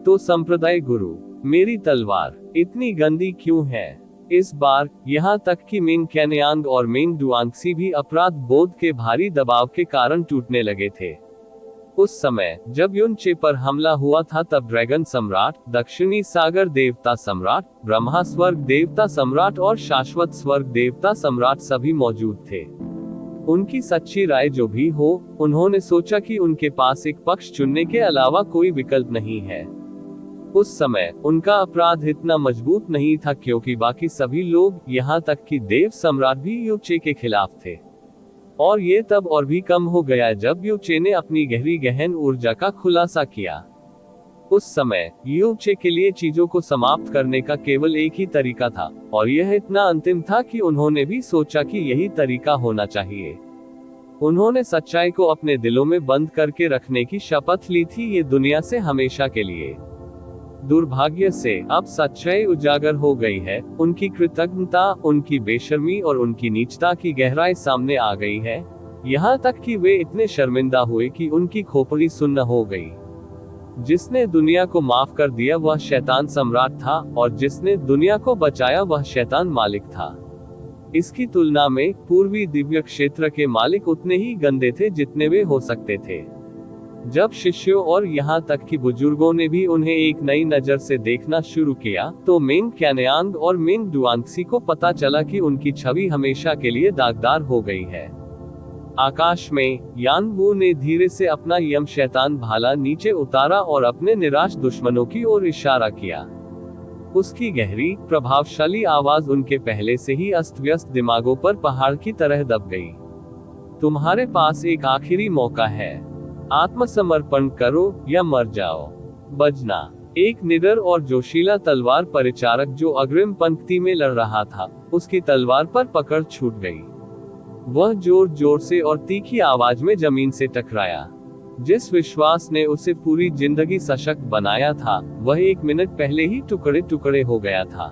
तो संप्रदाय गुरु, मेरी तलवार इतनी गंदी क्यों है? इस बार यहाँ तक कि मेन कैनयांग और मेन डुआंगसी भी अपराध बोध के भारी दबाव के कारण टूटने लगे थे। उस समय जब यूनचे पर हमला हुआ था तब ड्रैगन सम्राट, दक्षिणी सागर देवता सम्राट, ब्रह्मा स्वर्ग देवता सम्राट और शाश्वत स्वर्ग देवता सम्राट सभी मौजूद थे। उनकी सच्ची राय जो भी हो, उन्होंने सोचा कि उनके पास एक पक्ष चुनने के अलावा कोई विकल्प नहीं है। उस समय उनका अपराध इतना मजबूत नहीं था क्योंकि बाकी सभी लोग, यहाँ तक कि देव सम्राट भी यूचे के खिलाफ थे। और ये तब और भी कम हो गया जब यूचे ने अपनी गहरी गहन ऊर्जा का खुलासा किया। उस समय यूचे के लिए चीजों को समाप्त करने का केवल एक ही तरीका था, और यह इतना अंतिम था कि उन्होंने भी सोचा कि यही तरीका होना चाहिए। उन्होंने सच्चाई को अपने दिलों में बंद करके रखने की शपथ ली थी, ये दुनिया से हमेशा के लिए। दुर्भाग्य से अब सच्चाई उजागर हो गई है। उनकी कृतज्ञता, उनकी बेशर्मी और उनकी नीचता की गहराई सामने आ गई है, यहाँ तक कि वे इतने शर्मिंदा हुए कि उनकी खोपड़ी सुन्न हो गई। जिसने दुनिया को माफ कर दिया वह शैतान सम्राट था, और जिसने दुनिया को बचाया वह शैतान मालिक था। इसकी तुलना में पूर्वी दिव्य क्षेत्र के मालिक उतने ही गंदे थे जितने वे हो सकते थे। जब शिष्यों और यहाँ तक कि बुजुर्गों ने भी उन्हें एक नई नजर से देखना शुरू किया, तो मेंग कैनयांग और मेंग डुआंगसी को पता चला कि उनकी छवि हमेशा के लिए दागदार हो गई है। आकाश में यान वू ने धीरे से अपना यम शैतान भाला नीचे उतारा और अपने निराश दुश्मनों की ओर इशारा किया। उसकी गहरी, प्रभावशाली आवाज उनके पहले से ही अस्त व्यस्त दिमागों पर पहाड़ की तरह दब गई। तुम्हारे पास एक आखिरी मौका है, आत्मसमर्पण करो या मर जाओ। बजना, एक निडर और जोशीला तलवार परिचारक जो अग्रिम पंक्ति में लड़ रहा था, उसकी तलवार पर पकड़ छूट गई। वह जोर जोर से और तीखी आवाज में जमीन से टकराया। जिस विश्वास ने उसे पूरी जिंदगी सशक्त बनाया था, वह 1 मिनट पहले ही टुकड़े टुकड़े हो गया था।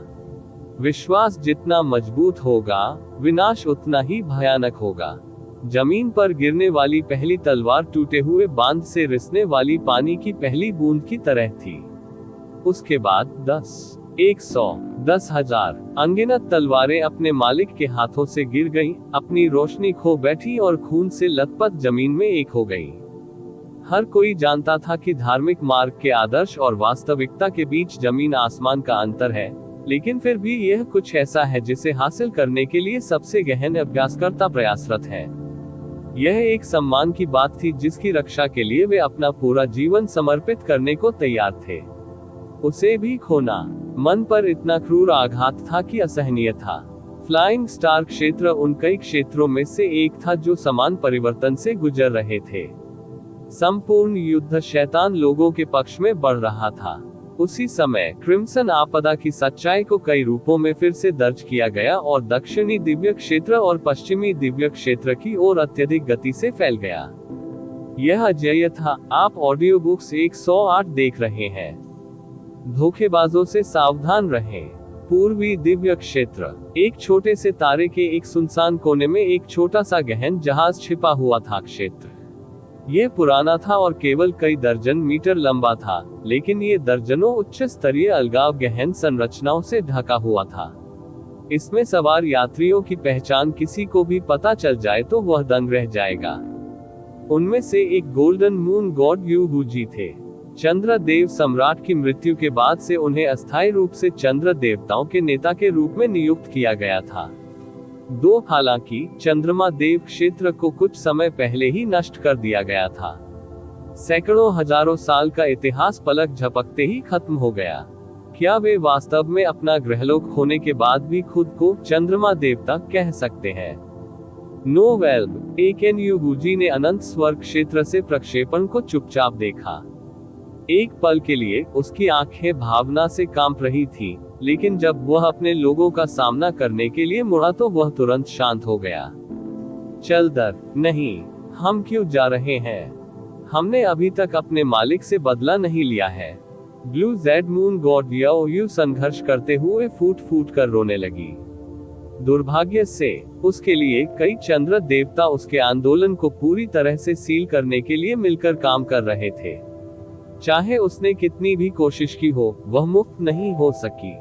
विश्वास जितना मजबूत होगा, विनाश उतना ही भयानक होगा। जमीन पर गिरने वाली पहली तलवार टूटे हुए बांध से रिसने वाली पानी की पहली बूंद की तरह थी। उसके बाद 10, 100, 10,000 अनगिनत तलवारें अपने मालिक के हाथों से गिर गईं, अपनी रोशनी खो बैठी और खून से लथपथ जमीन में एक हो गईं। हर कोई जानता था कि धार्मिक मार्ग के आदर्श और वास्तविकता के बीच जमीन आसमान का अंतर है, लेकिन फिर भी यह कुछ ऐसा है जिसे हासिल करने के लिए सबसे गहन अभ्यासकर्ता प्रयासरत है। यह एक सम्मान की बात थी जिसकी रक्षा के लिए वे अपना पूरा जीवन समर्पित करने को तैयार थे। उसे भी खोना मन पर इतना क्रूर आघात था कि असहनीय था। फ्लाइंग स्टार क्षेत्र उन कई क्षेत्रों में से एक था जो समान परिवर्तन से गुजर रहे थे। संपूर्ण युद्ध शैतान लोगों के पक्ष में बढ़ रहा था। उसी समय क्रिम्सन आपदा की सच्चाई को कई रूपों में फिर से दर्ज किया गया और दक्षिणी दिव्य क्षेत्र और पश्चिमी दिव्य क्षेत्र की ओर अत्यधिक गति से फैल गया। यह अजेय था। आप ऑडियो बुक्स 108 देख रहे हैं। धोखेबाजों से सावधान रहें। पूर्वी दिव्य क्षेत्र। एक छोटे से तारे के एक सुनसान कोने में एक छोटा सा गहन जहाज छिपा हुआ था। क्षेत्र यह पुराना था और केवल कई दर्जन मीटर लंबा था, लेकिन ये दर्जनों उच्च स्तरीय अलगाव गहन संरचनाओं से ढका हुआ था। इसमें सवार यात्रियों की पहचान किसी को भी पता चल जाए तो वह दंग रह जाएगा। उनमें से एक golden moon God you Woozi थे। चंद्र देव सम्राट की मृत्यु के बाद से उन्हें अस्थायी रूप से चंद्र देवताओं के नेता के रूप में नियुक्त किया गया था। हालांकि चंद्रमा देव क्षेत्र को कुछ समय पहले ही नष्ट कर दिया गया था। सैकड़ों हजारों साल का इतिहास पलक झपकते ही खत्म हो गया। क्या वे वास्तव में अपना ग्रहलोक खोने के बाद भी खुद को चंद्रमा देवता कह सकते हैं? नो वेल्ब एकेन्यू वूजी ने अनंत स्वर्ग क्षेत्र से प्रक्षेपण को चुपचाप देखा। एक पल के लिए उसकी आंखें भावना से कांप रही थी, लेकिन जब वह अपने लोगों का सामना करने के लिए मुड़ा तो वह तुरंत शांत हो गया। चल दर नहीं, हम क्यों जा रहे हैं? हमने अभी तक अपने मालिक से बदला नहीं लिया है। Blue Z moon God you संघर्ष करते हुए फूट फूट कर रोने लगी। दुर्भाग्य से उसके लिए कई चंद्र देवता उसके आंदोलन को पूरी तरह से सील करने के लिए मिलकर काम कर रहे थे। चाहे उसने कितनी भी कोशिश की हो, वह मुक्त नहीं हो सकी।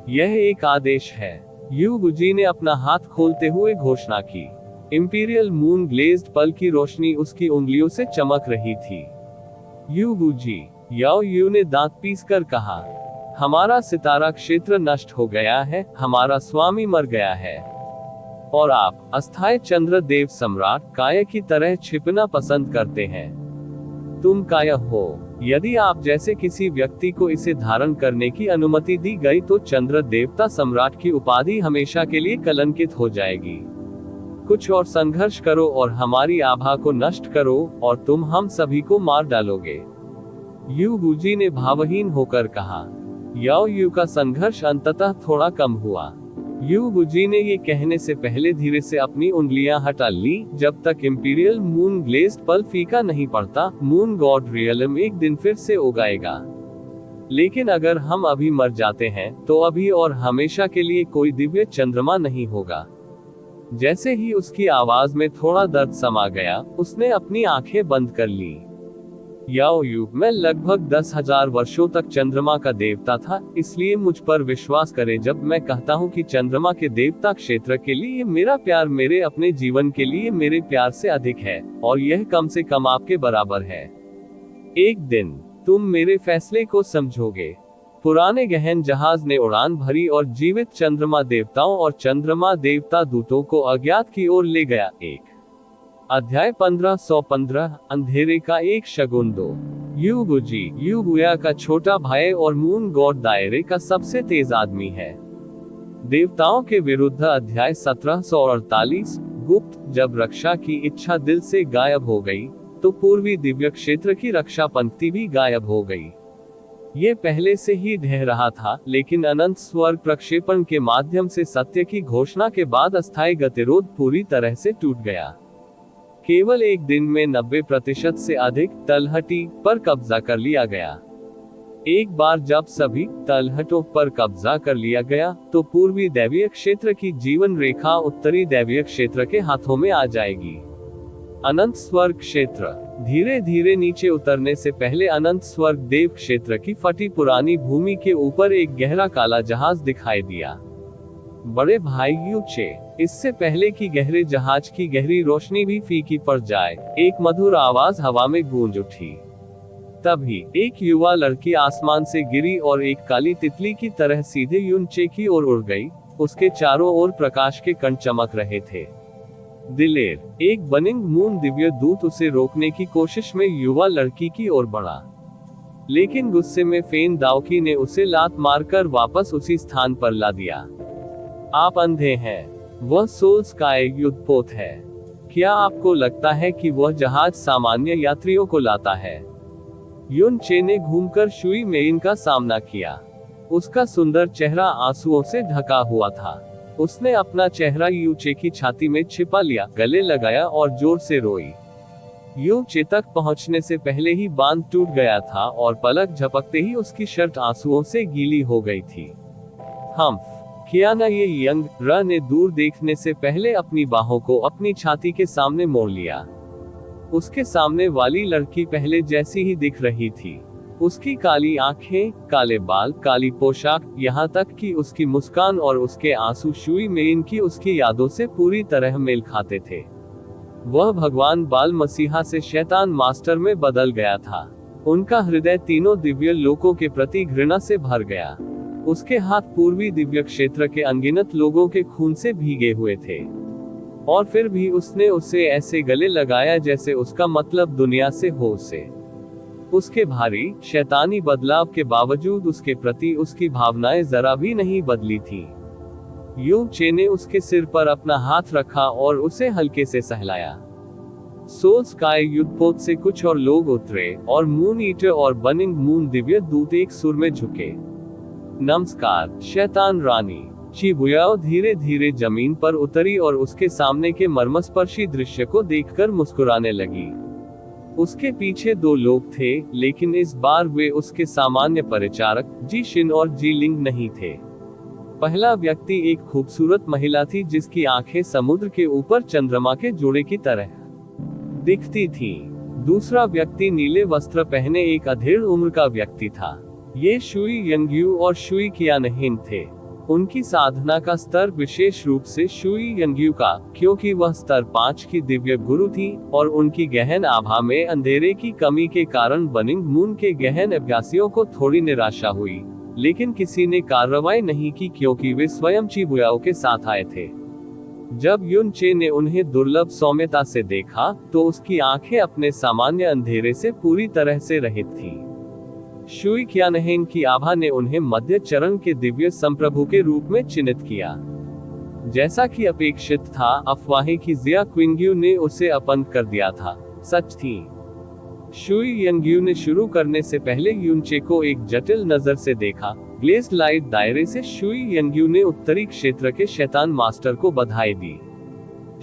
यह एक आदेश है, यू वूजी ने अपना हाथ खोलते हुए घोषणा की। इंपीरियल मून ग्लेज्ड पल की रोशनी उसकी उंगलियों से चमक रही थी। यू वूजी, याओ यू ने दांत पीसकर कहा, हमारा सितारा क्षेत्र नष्ट हो गया है, हमारा स्वामी मर गया है, और आप अस्थायी चंद्र देव सम्राट काया की तरह छिपना पसंद करते हैं। तुम काया हो। यदि आप जैसे किसी व्यक्ति को इसे धारण करने की अनुमति दी गई तो चंद्र देवता सम्राट की उपाधि हमेशा के लिए कलंकित हो जाएगी। कुछ और संघर्ष करो और हमारी आभा को नष्ट करो और तुम हम सभी को मार डालोगे। यू वूजी ने भावहीन होकर कहा। याओ यू का संघर्ष अंततः थोड़ा कम हुआ। यू गुजी ने ये कहने से पहले धीरे से अपनी उंगलियां हटा ली, जब तक इंपीरियल मून ग्लेज्ड पल फीका नहीं पड़ता, मून गॉड रियलम एक दिन फिर से उगाएगा। लेकिन अगर हम अभी मर जाते हैं, तो अभी और हमेशा के लिए कोई दिव्य चंद्रमा नहीं होगा। जैसे ही उसकी आवाज में थोड़ा दर्द समा गया, उसने अपनी आंखें बंद कर ली। याओ यू, मैं लगभग 10,000 वर्षों तक चंद्रमा का देवता था, इसलिए मुझ पर विश्वास करें जब मैं कहता हूँ कि चंद्रमा के देवता क्षेत्र के लिए मेरा प्यार मेरे अपने जीवन के लिए मेरे प्यार से अधिक है, और यह कम से कम आपके बराबर है। एक दिन तुम मेरे फैसले को समझोगे। पुराने गहन जहाज ने उड़ान भरी और जीवित चंद्रमा देवताओं और चंद्रमा देवता दूतों को अज्ञात की ओर ले गया। एक अध्याय 1515 अंधेरे का एक शगुन। 2 यू गुजी, यू गुया का छोटा भाई और मून गॉड दायरे का सबसे तेज आदमी है। देवताओं के विरुद्ध अध्याय 1748 गुप्त। जब रक्षा की इच्छा दिल से गायब हो गई, तो पूर्वी दिव्य क्षेत्र की रक्षा पंक्ति भी गायब हो गई। ये पहले से ही ढह रहा था, लेकिन अनंत स्वर्ग प्रक्षेपण के माध्यम से सत्य की घोषणा के बाद अस्थायी गतिरोध पूरी तरह से टूट गया। केवल एक दिन में 90% से अधिक तलहटी पर कब्जा कर लिया गया। एक बार जब सभी तलहटों पर कब्जा कर लिया गया, तो पूर्वी दैवीय क्षेत्र की जीवन रेखा उत्तरी दैवीय क्षेत्र के हाथों में आ जाएगी। अनंत स्वर्ग क्षेत्र धीरे धीरे नीचे उतरने से पहले अनंत स्वर्ग देव क्षेत्र की फटी पुरानी भूमि के ऊपर एक गहरा काला जहाज दिखाई दिया। बड़े भाई यूचे, इससे पहले कि गहरे जहाज की गहरी रोशनी भी फीकी पड़ जाए, एक मधुर आवाज हवा में गूंज उठी। तभी एक युवा लड़की आसमान से गिरी और एक काली तितली की तरह सीधे यूनचे की ओर उड़ गई। उसके चारों ओर प्रकाश के कण चमक रहे थे। दिलेर, एक बनिंग मून दिव्य दूत उसे रोकने की कोशिश में युवा लड़की की ओर बढ़ा, लेकिन गुस्से में फेन दाओकी ने उसे लात मारकर वापस उसी स्थान पर ला दिया। आप अंधे हैं, वह सोल स्काई युद्धपोत है। क्या आपको लगता है कि वह जहाज सामान्य यात्रियों को लाता है? युन चे ने घूमकर शुई मेइन का सामना किया। उसका सुंदर चेहरा आंसुओं से ढका हुआ था। उसने अपना चेहरा यूचे की छाती में छिपा लिया, गले लगाया और जोर से रोई। यूचे तक पहुंचने से पहले ही बांध टूट गया था और पलक झपकते ही उसकी शर्ट आंसुओं से गीली हो गई थी। हम्फ, कियाना ये यंग र ने दूर देखने से पहले अपनी बाहों को अपनी छाती के सामने मोड़ लिया। उसके सामने वाली लड़की पहले जैसी ही दिख रही थी। उसकी काली आंखें, काले बाल, काली पोशाक, यहाँ तक कि उसकी मुस्कान और उसके आंसू शुई मेइन की उसकी यादों से पूरी तरह मेल खाते थे। वह भगवान बाल मसीहा से शैतान मास्टर में बदल गया था। उनका हृदय तीनों दिव्य लोकों के प्रति घृणा से भर गया। उसके हाथ पूर्वी दिव्य क्षेत्र के अनगिनत लोगों के खून से भीगे हुए थे, और फिर भी उसने उसे ऐसे गले लगाया जैसे उसका मतलब दुनिया से हो। उसे उसके भारी शैतानी बदलाव के बावजूद उसके प्रति उसकी भावनाएं जरा भी नहीं बदली थी। यू चे ने उसके सिर पर अपना हाथ रखा और उसे हल्के से सहलाया। सोल स्काई युद्धपोत से कुछ और लोग उतरे, और मून ईटर और बनिंग मून दिव्य दूत एक सुर में झुके। नमस्कार शैतान रानी। चिबुयाओ धीरे धीरे जमीन पर उतरी और उसके सामने के मर्मस्पर्शी दृश्य को देखकर मुस्कुराने लगी। उसके पीछे 2 लोग थे, लेकिन इस बार वे उसके सामान्य परिचारक जी शिन और जी लिंग नहीं थे। पहला व्यक्ति एक खूबसूरत महिला थी जिसकी आंखें समुद्र के ऊपर चंद्रमा के जोड़े की तरह दिखती थी। दूसरा व्यक्ति नीले वस्त्र पहने एक अधेड़ उम्र का व्यक्ति था। ये शुई यंगयू और शुई कियानहिन थे। उनकी साधना का स्तर विशेष रूप से शुई यंगयू का, क्योंकि वह स्तर 5 की दिव्य गुरु थी, और उनकी गहन आभा में अंधेरे की कमी के कारण बनिंग मून के गहन अभ्यासियों को थोड़ी निराशा हुई, लेकिन किसी ने कार्रवाई नहीं की क्योंकि वे स्वयं चिबुयाओ के साथ आए थे। जब युन चे ने उन्हें दुर्लभ सौम्यता से देखा, तो उसकी आंखें अपने सामान्य अंधेरे से पूरी तरह से रहित थीं। शुई कियानहेन की आभा ने उन्हें मध्य चरण के दिव्य संप्रभु के रूप में चिन्हित किया। जैसा कि अपेक्षित था, अफवाहें कि जिया क्विंग्यू ने उसे अपंग कर दिया था, सच थी। शुई यंगयू ने शुरू करने से पहले यूनचे को एक जटिल नजर से देखा। ग्लेज्ड लाइट दायरे से शुई यंग्यू ने उत्तरी क्षेत्र के शैतान मास्टर को बधाई दी।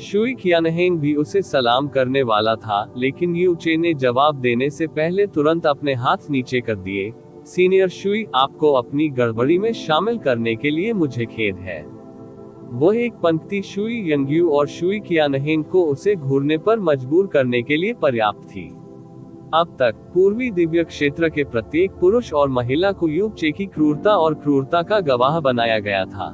शुई qianheng भी उसे सलाम करने वाला था, लेकिन यू चे ने जवाब देने से पहले तुरंत अपने हाथ नीचे कर दिए। सीनियर शुई, आपको अपनी गड़बड़ी में शामिल करने के लिए मुझे खेद है। वो एक पंक्ति शुई यंग्यू और शुई qianheng को उसे घूरने पर मजबूर करने के लिए पर्याप्त थी। अब तक पूर्वी दिव्य क्षेत्र के प्रत्येक पुरुष और महिला को यू चे की क्रूरता और क्रूरता का गवाह बनाया गया था।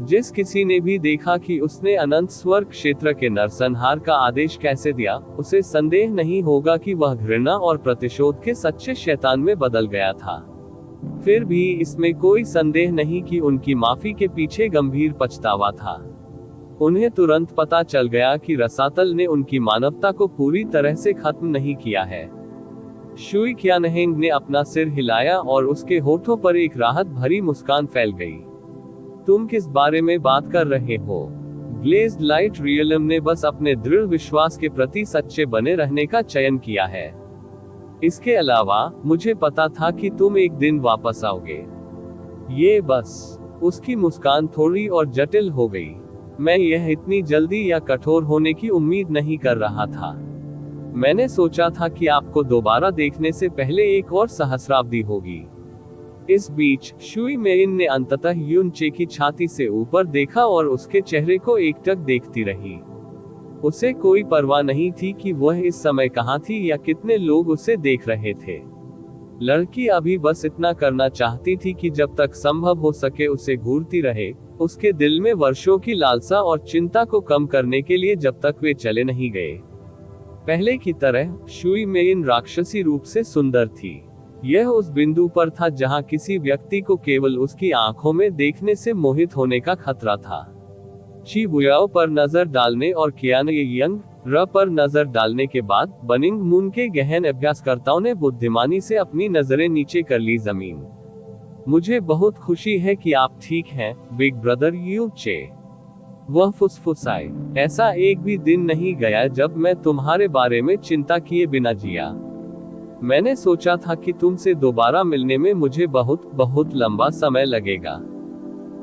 जिस किसी ने भी देखा कि उसने अनंत स्वर्ग क्षेत्र के नरसंहार का आदेश कैसे दिया, उसे संदेह नहीं होगा कि वह घृणा और प्रतिशोध के सच्चे शैतान में बदल गया था। फिर भी इसमें कोई संदेह नहीं कि उनकी माफी के पीछे गंभीर पछतावा था। उन्हें तुरंत पता चल गया कि रसातल ने उनकी मानवता को पूरी तरह से खत्म नहीं किया है। शुई qianheng ने अपना सिर हिलाया और उसके होठों पर एक राहत भरी मुस्कान फैल गई। तुम किस बारे में बात कर रहे हो? ग्लेज्ड लाइट रियलम ने बस अपने दृढ़ विश्वास के प्रति सच्चे बने रहने का चयन किया है। इसके अलावा मुझे पता था कि तुम एक दिन वापस आओगे। ये बस। उसकी मुस्कान थोड़ी और जटिल हो गई। मैं यह इतनी जल्दी या कठोर होने की उम्मीद नहीं कर रहा था। मैंने सोचा था कि आपको दोबारा देखने से पहले एक और सहस्राब्दी होगी। इस बीच शुई मेइन ने अंततः यून चे की छाती से ऊपर देखा और उसके चेहरे को एकटक देखती रही। उसे कोई परवाह नहीं थी कि वह इस समय कहाँ थी या कितने लोग उसे देख रहे थे। लड़की अभी बस इतना करना चाहती थी कि जब तक संभव हो सके उसे घूरती रहे, उसके दिल में वर्षों की लालसा और चिंता को कम करने के लिए, जब तक वे चले नहीं गए। पहले की तरह शुई मेइन राक्षसी रूप से सुंदर थी। यह उस बिंदु पर था जहां किसी व्यक्ति को केवल उसकी आंखों में देखने से मोहित होने का खतरा था। ची बुयाओ पर नजर डालने और qianheng र पर नजर डालने के बाद बनिंग मून के गहन अभ्यासकर्ताओं ने बुद्धिमानी से अपनी नजरें नीचे कर ली जमीन। मुझे बहुत खुशी है कि आप ठीक हैं, बिग ब्रदर यू चे। वह फुसफुसाए। ऐसा एक भी दिन नहीं गया जब मैं तुम्हारे बारे में चिंता किए बिना जिया। मैंने सोचा था कि तुमसे दोबारा मिलने में मुझे बहुत बहुत लंबा समय लगेगा।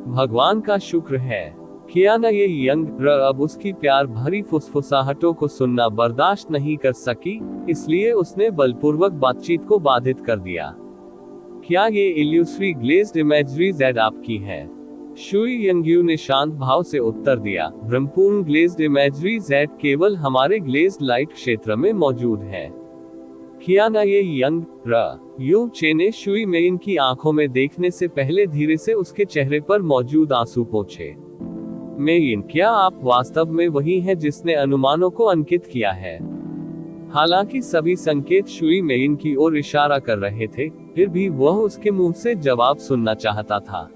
भगवान का शुक्र है। qianheng र अब उसकी प्यार भरी फुसफुसाहटों को सुनना बर्दाश्त नहीं कर सकी, इसलिए उसने बलपूर्वक बातचीत को बाधित कर दिया। क्या ये इल्यूस्ट्री ग्लेज्ड इमेजरी जेड आपकी है? शुई यंग्यू ने शांत भाव से उत्तर दिया, ब्रह्मपूर्ण ग्लेज्ड इमेजरी जेड केवल हमारे ग्लेज्ड लाइट क्षेत्र में मौजूद है। qianheng र यू चे ने शुई मेइन की आंखों में देखने से पहले धीरे से उसके चेहरे पर मौजूद आंसू पोंछे। मेइन, क्या आप वास्तव में वही हैं जिसने अनुमानों को अंकित किया है? हालांकि सभी संकेत शुई मेइन की ओर इशारा कर रहे थे, फिर भी वह उसके मुंह से जवाब सुनना चाहता था।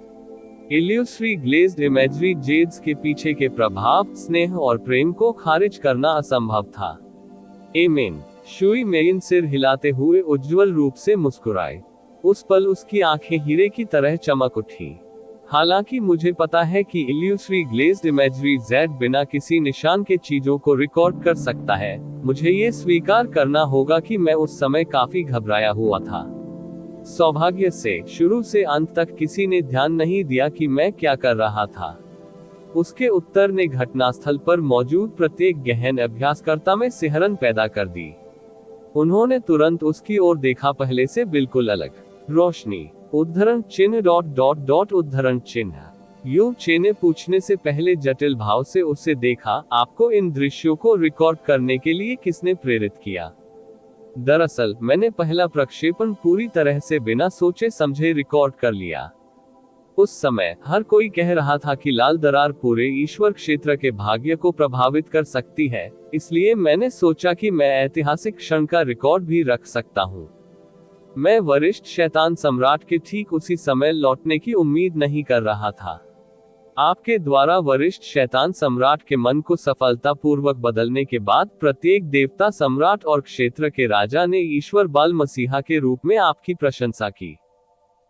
इल्यूस्ट्री ग्लेज्ड इमेजरी जेड्स के पीछे के प्रभाव, स्नेह और प्रेम को खारिज करना असंभव था। एमेन। शुई मेइन सिर हिलाते हुए उज्जवल रूप से मुस्कुराए। उस पल उसकी आंखें हीरे की तरह चमक उठी। हालांकि मुझे पता है कि इल्यूस्ट्री ग्लेज्ड इमेजरी जेड बिना किसी निशान के चीजों को रिकॉर्ड कर सकता है, मुझे ये स्वीकार करना होगा कि मैं उस समय काफी घबराया हुआ था। सौभाग्य से शुरू से अंत तक किसी ने ध्यान नहीं दिया कि मैं क्या कर रहा था। उसके उत्तर ने घटनास्थल पर मौजूद प्रत्येक गहन अभ्यासकर्ता में सिहरन पैदा कर दी। उन्होंने तुरंत उसकी ओर देखा, पहले से बिल्कुल अलग रोशनी। उद्धरण चिन्ह ... उद्धरण चिन्ह। यू चे ने पूछने से पहले जटिल भाव से उसे देखा, आपको इन दृश्यों को रिकॉर्ड करने के लिए किसने प्रेरित किया? दरअसल मैंने पहला प्रक्षेपण पूरी तरह से बिना सोचे समझे रिकॉर्ड कर लिया। उस समय हर कोई कह रहा था कि लाल दरार पूरे ईश्वर क्षेत्र के भाग्य को प्रभावित कर सकती है, इसलिए मैंने सोचा कि मैं ऐतिहासिक क्षण का रिकॉर्ड भी रख सकता हूँ। मैं वरिष्ठ शैतान सम्राट के ठीक उसी समय लौटने की उम्मीद नहीं कर रहा था। आपके द्वारा वरिष्ठ शैतान सम्राट के मन को सफलतापूर्वक बदलने के बाद प्रत्येक देवता सम्राट और क्षेत्र के राजा ने ईश्वर बाल मसीहा के रूप में आपकी प्रशंसा की।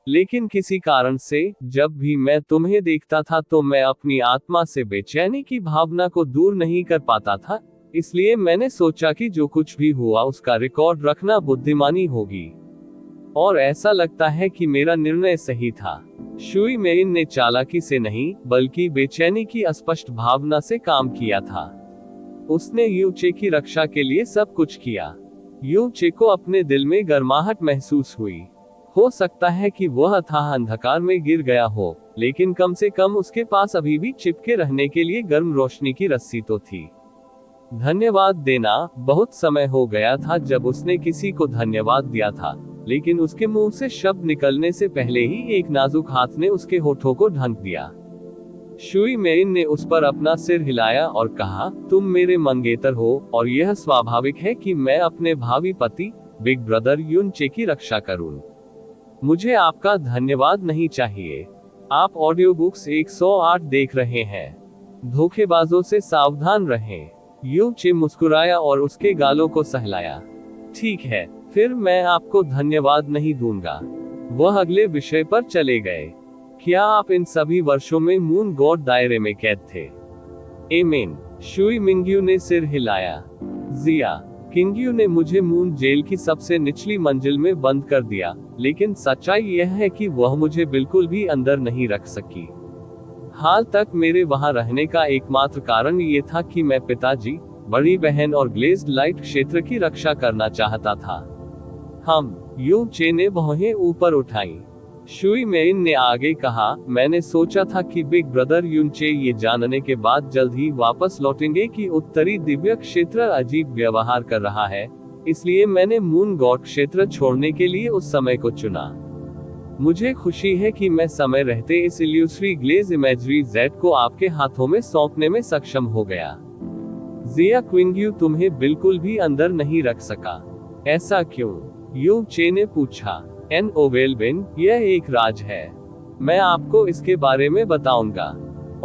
लेकिन किसी कारण से जब भी मैं तुम्हें देखता था तो मैं अपनी आत्मा से बेचैनी की भावना को दूर नहीं कर पाता था, इसलिए मैंने सोचा कि जो कुछ भी हुआ उसका रिकॉर्ड रखना बुद्धिमानी होगी। और ऐसा लगता है कि मेरा निर्णय सही था। शुई मेइन ने चालाकी से नहीं, बल्कि बेचैनी की अस्पष्ट भावना से काम किया था। उसने यू चे की रक्षा के लिए सब कुछ किया। यू चे को अपने दिल में गर्माहट महसूस हुई। हो सकता है कि वह अथाह अंधकार में गिर गया हो, लेकिन कम से कम उसके पास अभी भी चिपके रहने के लिए गर्म रोशनी की रस्सी तो थी। धन्यवाद देना, बहुत समय हो गया था जब उसने किसी को धन्यवाद दिया था, लेकिन उसके मुंह से शब्द निकलने से पहले ही एक नाजुक हाथ ने उसके होठों को ढंक दिया। शुई मेइन ने उस पर अपना सिर हिलाया और कहा, तुम मेरे मंगेतर हो और यह स्वाभाविक है कि मैं अपने भावी पति बिग ब्रदर युन चे की रक्षा करूं। मुझे आपका धन्यवाद नहीं चाहिए। आप ऑडियो बुक्स 108 देख रहे हैं। धोखेबाजों से सावधान रहें। यू चे मुस्कुराया और उसके गालों को सहलाया। ठीक है, फिर मैं आपको धन्यवाद नहीं दूंगा। वह अगले विषय पर चले गए। क्या आप इन सभी वर्षों में मून गॉड दायरे में कैद थे? एमेन। शुई मिंग्यू ने सिर हिलाया। जिया किंग्यू ने मुझे मून जेल की सबसे निचली मंजिल में बंद कर दिया, लेकिन सच्चाई यह है कि वह मुझे बिल्कुल भी अंदर नहीं रख सकी। हाल तक मेरे वहां रहने का एकमात्र कारण ये था कि मैं पिताजी, बड़ी बहन और ग्लेज्ड लाइट क्षेत्र की रक्षा करना चाहता था। यू चे ने भौहें ऊपर उठाई। शुई मेइन ने आगे कहा, मैंने सोचा था कि बिग ब्रदर युन चे ये जानने के बाद जल्द ही वापस लौटेंगे कि उत्तरी दिव्य क्षेत्र अजीब व्यवहार कर रहा है, इसलिए मैंने मून गॉड क्षेत्र छोड़ने के लिए उस समय को चुना। मुझे खुशी है कि मैं समय रहते इस इल्यूसरी ग्लेज इमेजरी जेड को आपके हाथों में सौंपने में सक्षम हो गया। जिया क्विंग्यू तुम्हें बिल्कुल भी अंदर नहीं रख सका। ऐसा क्यों? यू चे ने पूछा। एन ओवेलबिन, यह एक राज है। मैं आपको इसके बारे में बताऊंगा,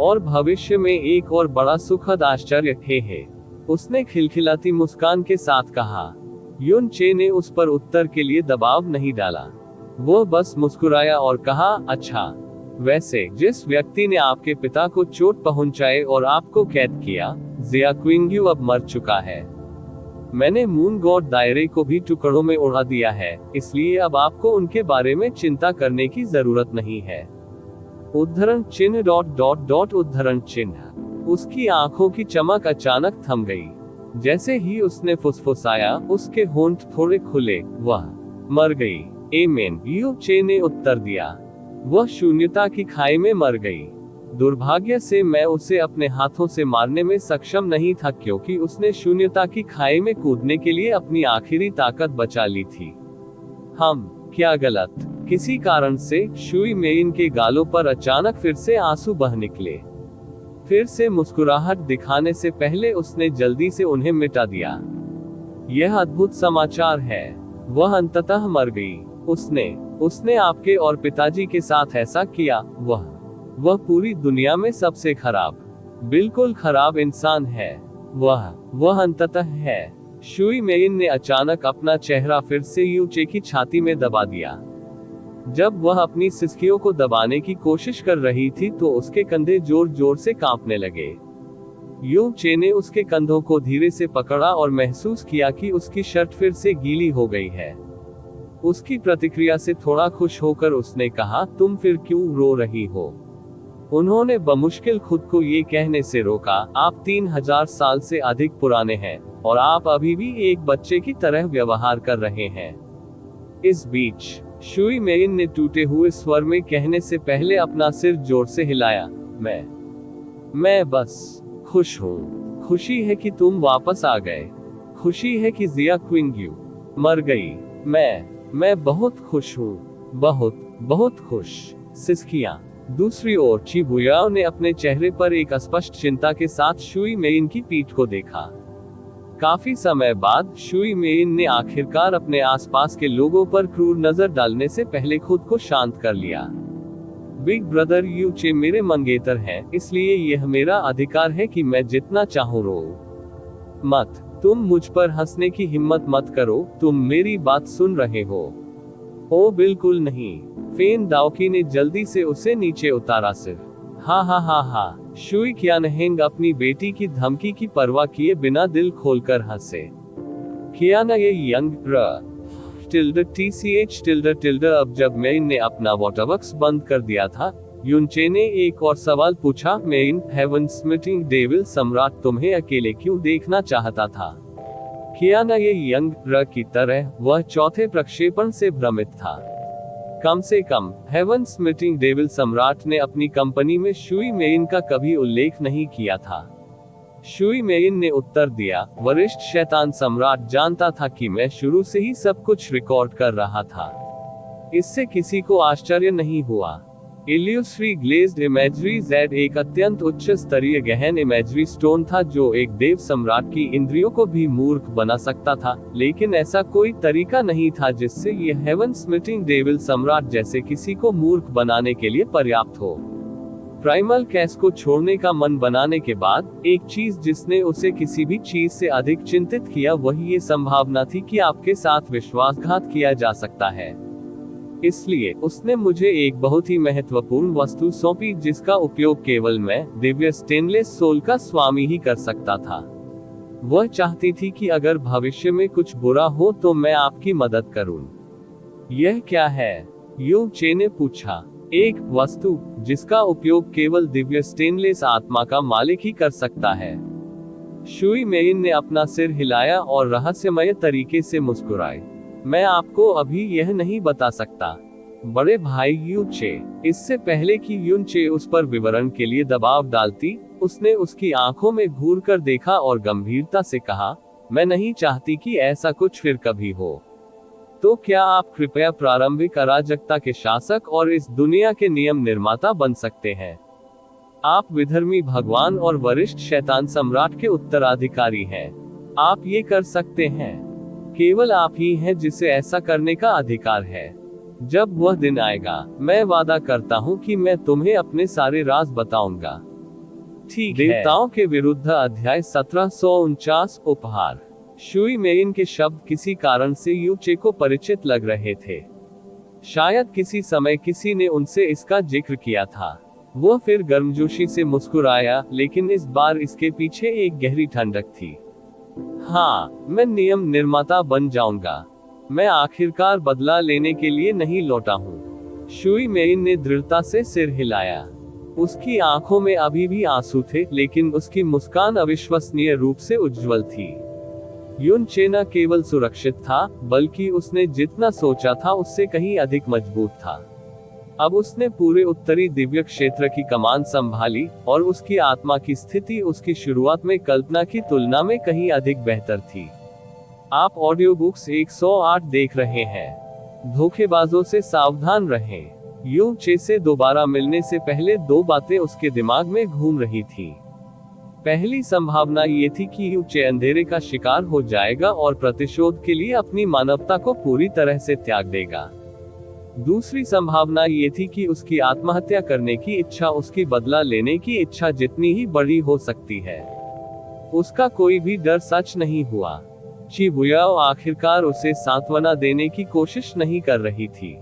और भविष्य में एक और बड़ा सुखद आश्चर्य है। उसने खिलखिलाती मुस्कान के साथ कहा। युन चे ने उस पर उत्तर के लिए दबाव नहीं डाला। वो बस मुस्कुराया और कहा, अच्छा, वैसे जिस व्यक्ति ने आपके पिता को चोट पहुंचाए और आपको कैद किया, जिया क्विंग्यू अब मर चुका है। मैंने मून गॉड दायरे को भी टुकड़ों में उड़ा दिया है, इसलिए अब आपको उनके बारे में चिंता करने की जरूरत नहीं है। उद्धरण चिन्ह ... उद्धरण चिन्ह। उसकी आंखों की चमक अचानक थम गई। जैसे ही उसने फुसफुसाया, उसके होंठ थोड़े खुले। वह मर गई। एमेन, यू चे ने उत्तर दिया। वह शून्यता की खाई में मर गई। दुर्भाग्य से मैं उसे अपने हाथों से मारने में सक्षम नहीं था, क्योंकि उसने शून्यता की खाई में कूदने के लिए अपनी आखिरी ताकत बचा ली थी। क्या गलत? किसी कारण से शुई मेइन के गालों पर अचानक फिर से आंसू बह निकले। फिर से मुस्कुराहट दिखाने से पहले उसने जल्दी से उन्हें मिटा दिया। यह अद्भुत समाचार है। वह अंततः मर गई। उसने आपके और पिताजी के साथ ऐसा किया। वह पूरी दुनिया में सबसे खराब, बिल्कुल खराब इंसान है। वह अंततः है। शुई मेइन ने अचानक अपना चेहरा फिर से यू चे की छाती में दबा दिया। जब वह अपनी सिसकियों को दबाने की कोशिश कर रही थी तो उसके कंधे जोर जोर से कांपने लगे। यू चे ने उसके कंधों को धीरे से पकड़ा और महसूस किया कि उसकी शर्ट फिर से गीली हो गई है। उसकी प्रतिक्रिया से थोड़ा खुश होकर उसने कहा, तुम फिर क्यों रो रही हो? उन्होंने बमुश्किल खुद को ये कहने से रोका, आप 3000 साल से अधिक पुराने हैं और आप अभी भी एक बच्चे की तरह व्यवहार कर रहे हैं। इस बीच शुई मेइन ने टूटे हुए स्वर में कहने से पहले अपना सिर जोर से हिलाया। मैं बस खुश हूँ। खुशी है कि तुम वापस आ गए। खुशी है कि जिया क्विंग्यू मर गई। मैं बहुत खुश हूँ। बहुत खुश। सिसकियां। दूसरी ओर चिबुयाओ ने अपने चेहरे पर एक स्पष्ट चिंता के साथ शुई मेइन की पीठ को देखा। काफी समय बाद शुई मेइन ने आखिरकार अपने आसपास के लोगों पर क्रूर नजर डालने से पहले खुद को शांत कर लिया। बिग ब्रदर यू चे मेरे मंगेतर हैं, इसलिए यह मेरा अधिकार है कि मैं जितना चाहूं रोऊं। मत, तुम मुझ पर हंसने की हिम्मत मत करो। तुम मेरी बात सुन रहे हो? ओ बिल्कुल नहीं। फेन दाओकी ने जल्दी से उसे नीचे उतारा। सिर हा। शुई क्यानहेंग अपनी बेटी की धमकी की परवाह किए बिना दिल खोलकर हंसे। कियाना ये यंग FTCH अब जब मेइन ने अपना वॉटरवर्क्स बंद कर दिया था, युनचे ने एक और सवाल पूछा, मेइन, हेवन स्मिटिंग डेविल सम्राट तुम्हें अकेले क्यों देखना चाहता था? क्या न ये यंग र की तरह वह चौथे प्रक्षेपण से भ्रमित था? कम से कम हेवन स्मिटिंग डेविल सम्राट ने अपनी कंपनी में शुई मेइन का कभी उल्लेख नहीं किया था। शुई मेइन ने उत्तर दिया, वरिष्ठ शैतान सम्राट जानता था कि मैं शुरू से ही सब कुछ रिकॉर्ड कर रहा था। इससे किसी को आश्चर्य नहीं हुआ। इल्यूस्ट्री ग्लेज्ड इमेजरी जेड एक अत्यंत उच्च स्तरीय गहन इमेजरी स्टोन था जो एक देव सम्राट की इंद्रियों को भी मूर्ख बना सकता था, लेकिन ऐसा कोई तरीका नहीं था जिससे यह हेवन स्मिटिंग डेविल सम्राट जैसे किसी को मूर्ख बनाने के लिए पर्याप्त हो। प्राइमल कैस को छोड़ने का मन बनाने के बाद एक चीज जिसने उसे किसी भी चीज से अधिक चिंतित किया वही ये संभावना थी कि आपके साथ विश्वासघात किया जा सकता है। इसलिए उसने मुझे एक बहुत ही महत्वपूर्ण वस्तु सौंपी जिसका उपयोग केवल मैं, दिव्य स्टेनलेस सोल का स्वामी ही कर सकता था। वह चाहती थी कि अगर भविष्य में कुछ बुरा हो तो मैं आपकी मदद करूं। यह क्या है? यू चे ने पूछा। एक वस्तु जिसका उपयोग केवल दिव्य स्टेनलेस आत्मा का मालिक ही कर सकता है। शुई मेइन ने अपना सिर हिलाया और रहस्यमय तरीके से मुस्कुराए। मैं आपको अभी यह नहीं बता सकता, बड़े भाई यू चे। इससे पहले कि युन चे उस पर विवरण के लिए दबाव डालती, उसने उसकी आंखों में घूर कर देखा और गंभीरता से कहा, मैं नहीं चाहती कि ऐसा कुछ फिर कभी हो। तो क्या आप कृपया प्रारंभिक अराजकता के शासक और इस दुनिया के नियम निर्माता बन सकते हैं? आप विधर्मी भगवान और वरिष्ठ शैतान सम्राट के उत्तराधिकारी हैं। आप ये कर सकते हैं। केवल आप ही हैं जिसे ऐसा करने का अधिकार है। जब वह दिन आएगा, मैं वादा करता हूं कि मैं तुम्हें अपने सारे राज बताऊंगा। ठीक है। देवताओं के विरुद्ध अध्याय 1749 उपहार। शुई मेइन के शब्द किसी कारण से यू चे को परिचित लग रहे थे। शायद किसी समय किसी ने उनसे इसका जिक्र किया था। वह फिर गर्मजोशी से मुस्कुराया, लेकिन इस बार इसके पीछे एक गहरी ठंडक थी। हाँ, मैं नियम निर्माता बन जाऊंगा। मैं आखिरकार बदला लेने के लिए नहीं लौटा हूँ। शुई मेइन ने दृढ़ता से सिर हिलाया। उसकी आंखों में अभी भी आंसू थे, लेकिन उसकी मुस्कान अविश्वसनीय रूप से उज्जवल थी। युन चे न केवल सुरक्षित था, बल्कि उसने जितना सोचा था उससे कहीं अधिक मजबूत था। अब उसने पूरे उत्तरी दिव्य क्षेत्र की कमान संभाली, और उसकी आत्मा की स्थिति उसकी शुरुआत में कल्पना की तुलना में कहीं अधिक बेहतर थी। आप ऑडियो बुक्स 108 देख रहे हैं। धोखेबाजों से सावधान रहें। यू चे से दोबारा मिलने से पहले दो बातें उसके दिमाग में घूम रही थी। पहली संभावना ये थी कि यू चे अंधेरे का शिकार हो जाएगा और प्रतिशोध के लिए अपनी मानवता को पूरी तरह से त्याग देगा। दूसरी संभावना ये थी कि उसकी आत्महत्या करने की इच्छा उसकी बदला लेने की इच्छा जितनी ही बड़ी हो सकती है। उसका कोई भी डर सच नहीं हुआ। चिबुयाओ आखिरकार उसे सांत्वना देने की कोशिश नहीं कर रही थी।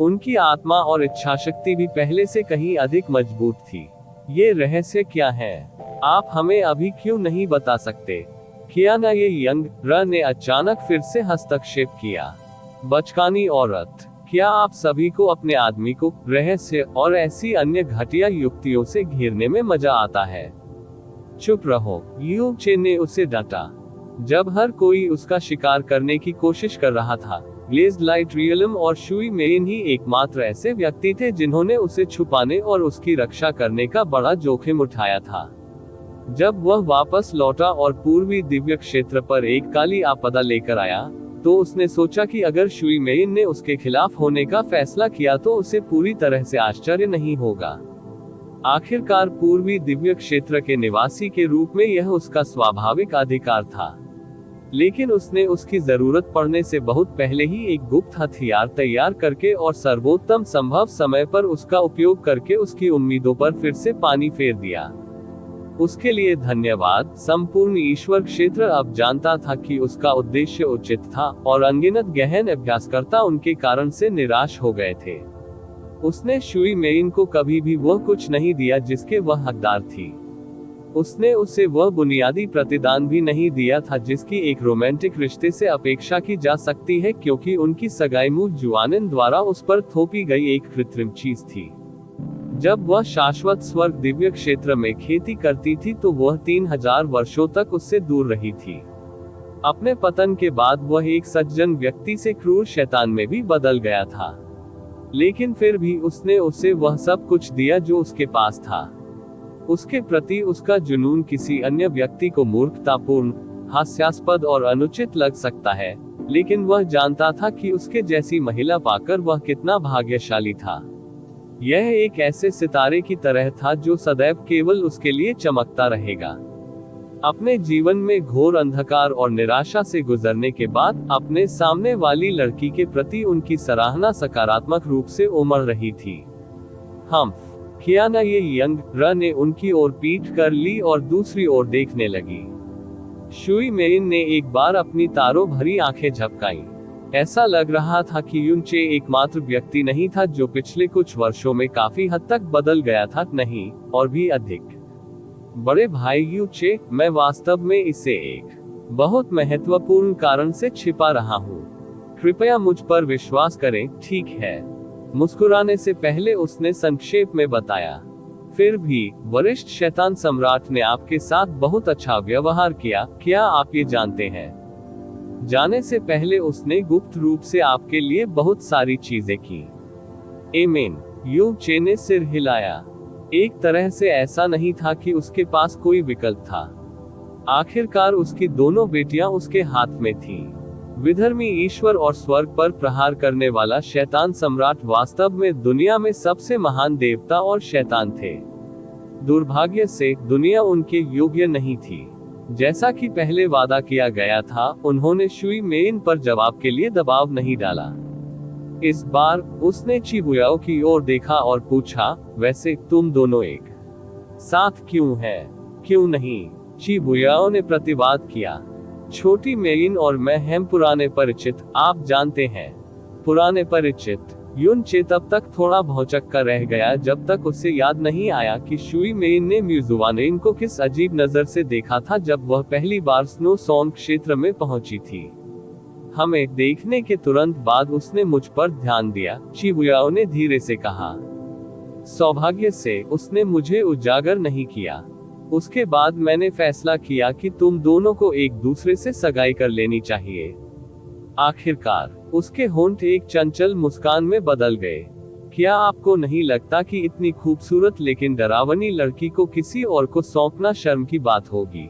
उनकी आत्मा और इच्छाशक्ति भी पहले से कहीं अधिक मजबूत थी। ये रहस्य क्या है? आप हमें अभी क्यों नहीं बता सकते? क्या ना ये यंग र ने अचानक फिर से हस्तक्षेप किया। बचकानी औरत, क्या आप सभी को अपने आदमी को रहस्य और ऐसी अन्य घटिया युक्तियों से घेरने में मजा आता है? चुप रहो, यू चे ने उसे डांटा। जब हर कोई उसका शिकार करने की कोशिश कर रहा था, ग्लेज्ड लाइट रियलम और शुई मेइन ही एकमात्र ऐसे व्यक्ति थे जिन्होंने उसे छुपाने और उसकी रक्षा करने का बड़ा जोखिम उठाया था। जब वह वापस लौटा और पूर्वी दिव्य क्षेत्र पर एक काली आपदा लेकर आया, तो उसने सोचा कि अगर शुई मेइन ने उसके खिलाफ होने का फैसला किया तो उसे पूरी तरह से आश्चर्य नहीं होगा। आखिरकार पूर्वी दिव्य क्षेत्र के निवासी के रूप में यह उसका स्वाभाविक अधिकार था। लेकिन उसने उसकी जरूरत पड़ने से बहुत पहले ही एक गुप्त हथियार तैयार करके और सर्वोत्तम संभव समय पर उसका उपयोग करके उसकी उम्मीदों पर फिर से पानी फेर दिया। उसके लिए धन्यवाद। संपूर्ण ईश्वर क्षेत्र अब जानता था कि उसका उद्देश्य उचित था, और अनगिनत गहन अभ्यासकर्ता उनके कारण से निराश हो गए थे। उसने शुई मेइन को कभी भी वह कुछ नहीं दिया जिसके वह हकदार थी। उसने उसे वह बुनियादी प्रतिदान भी नहीं दिया था जिसकी एक रोमांटिक रिश्ते से अपेक्षा की जा सकती है, क्योंकि उनकी सगाई मुंह जुआनिन द्वारा उस पर थोपी गई एक कृत्रिम चीज थी। जब वह शाश्वत स्वर्ग दिव्य क्षेत्र में खेती करती थी तो वह 3000 वर्षों तक उससे दूर रही थी। अपने पतन के बाद वह एक सज्जन व्यक्ति से क्रूर शैतान में भी बदल गया था, लेकिन फिर भी उसने उसे वह सब कुछ दिया जो उसके पास था। उसके प्रति उसका जुनून किसी अन्य व्यक्ति को मूर्खतापूर्ण, हास्यास्पद और अनुचित लग सकता है, लेकिन वह जानता था कि उसके जैसी महिला पाकर वह कितना भाग्यशाली था। यह एक ऐसे सितारे की तरह था जो सदैव केवल उसके लिए चमकता रहेगा। अपने जीवन में घोर अंधकार और निराशा से गुजरने के बाद अपने सामने वाली लड़की के प्रति उनकी सराहना सकारात्मक रूप से उमड़ रही थी। कियाना ये यंग र ने उनकी ओर पीठ कर ली और दूसरी ओर देखने लगी। शुई मेइन ने एक बार अपनी तारों भरी आंखें झपकाईं। ऐसा लग रहा था कि युनचे एकमात्र व्यक्ति नहीं था जो पिछले कुछ वर्षों में काफी हद तक बदल गया था, नहीं, और भी अधिक। बड़े भाई युचे, मैं वास्तव में इसे एक बहुत महत्वपूर्ण कारण से छिपा रहा हूँ। कृपया मुझ पर विश्वास करें, ठीक है? मुस्कुराने से पहले उसने संक्षेप में बताया। फिर भी वरिष्ठ शैतान सम्राट ने आपके साथ बहुत अच्छा व्यवहार किया, क्या आप ये जानते हैं? जाने से पहले उसने गुप्त रूप से आपके लिए बहुत सारी चीजें की। एमेन, युचे ने सिर हिलाया। एक तरह से ऐसा नहीं था कि उसके पास कोई विकल्प था। आखिरकार उसकी दोनों बेटियां उसके हाथ में थीं। विधर्मी ईश्वर और स्वर्ग पर प्रहार करने वाला शैतान सम्राट वास्तव में दुनिया में सबसे महान देवता और शैतान थे। दुर्भाग्य से दुनिया उनके योग्य नहीं थी। जैसा कि पहले वादा किया गया था, उन्होंने शुई मेइन पर जवाब के लिए दबाव नहीं डाला। इस बार उसने चिबुयाओ की ओर देखा और पूछा, वैसे तुम दोनों एक साथ क्यों है? क्यों नहीं? चिबुयाओ ने प्रतिवाद किया। छोटी मेइन और मैं हैं पुराने परिचित, आप जानते हैं। पुराने परिचित। युनचे तब तक थोड़ा भौचक्का रह गया जब तक उसे याद नहीं आया कि शुई मेइन ने म्यूजुआनेन को किस अजीब नजर से देखा था जब वह पहली बार स्नो सॉन्ग क्षेत्र में पहुंची थी। हमें देखने के तुरंत बाद उसने मुझ पर ध्यान दिया, चिबुयाओ ने धीरे से कहा। सौभाग्य से उसने मुझे उजागर नहीं किया। उसके बाद मैंने फैसला किया कि तुम दोनों को एक दूसरे से सगाई कर लेनी चाहिए। आखिरकार उसके होंठ एक चंचल मुस्कान में बदल गए। क्या आपको नहीं लगता कि इतनी खूबसूरत लेकिन डरावनी लड़की को किसी और को सौंपना शर्म की बात होगी?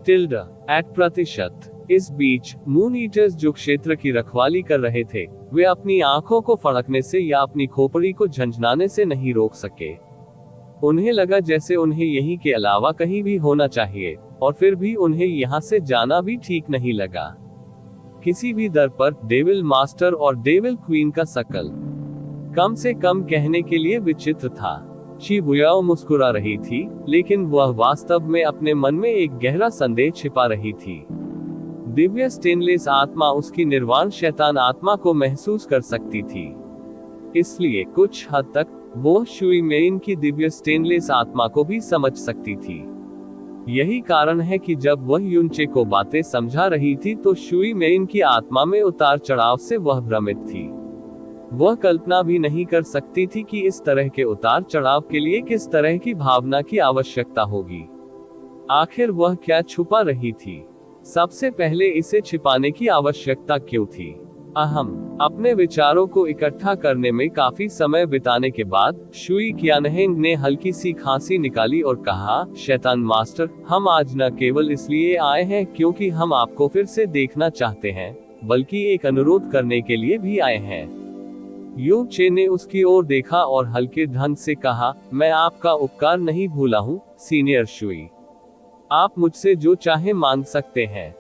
~% इस बीच मून ईटर्स जो क्षेत्र की रखवाली कर रहे थे, वे अपनी आंखों को फड़कने से या अपनी खोपड़ी को झंझनाने से नहीं रोक सके। उन्हें लगा जैसे उन्हें यहीं के अलावा कहीं भी होना चाहिए, और फिर भी उन्हें यहाँ से जाना भी ठीक नहीं लगा। किसी भी दर पर डेविल मास्टर और डेविल क्वीन का शकल कम से कम कहने के लिए विचित्र था। चिबुयाओ मुस्कुरा रही थी, लेकिन वह वास्तव में अपने मन में एक गहरा संदेह छिपा रही थी। दिव्य स्टेनलेस आत्मा उसकी निर्वाण शैतान आत्मा को महसूस कर सकती थी, इसलिए कुछ हद तक वो शुई मेइन की दिव्य स्टेनलेस आत्मा को भी समझ सकती थी। यही कारण है कि जब वह युनचे को बातें समझा रही थी तो शुई मेइन की आत्मा में उतार चढ़ाव से वह भ्रमित थी। वह कल्पना भी नहीं कर सकती थी कि इस तरह के उतार चढ़ाव के लिए किस तरह की भावना की आवश्यकता होगी। आखिर वह क्या छुपा रही थी? सबसे पहले इसे छिपाने की आवश्यकता क्यों थी? अपने विचारों को इकट्ठा करने में काफी समय बिताने के बाद शुई क्यानहेंग ने हल्की सी खांसी निकाली और कहा, शैतान मास्टर, हम आज न केवल इसलिए आए हैं क्योंकि हम आपको फिर से देखना चाहते हैं, बल्कि एक अनुरोध करने के लिए भी आए हैं। यू चे ने उसकी ओर देखा और हल्के ढंग से कहा, मैं आपका उपकार नहीं भूला हूँ, सीनियर शुई। आप मुझसे जो चाहे मांग सकते हैं,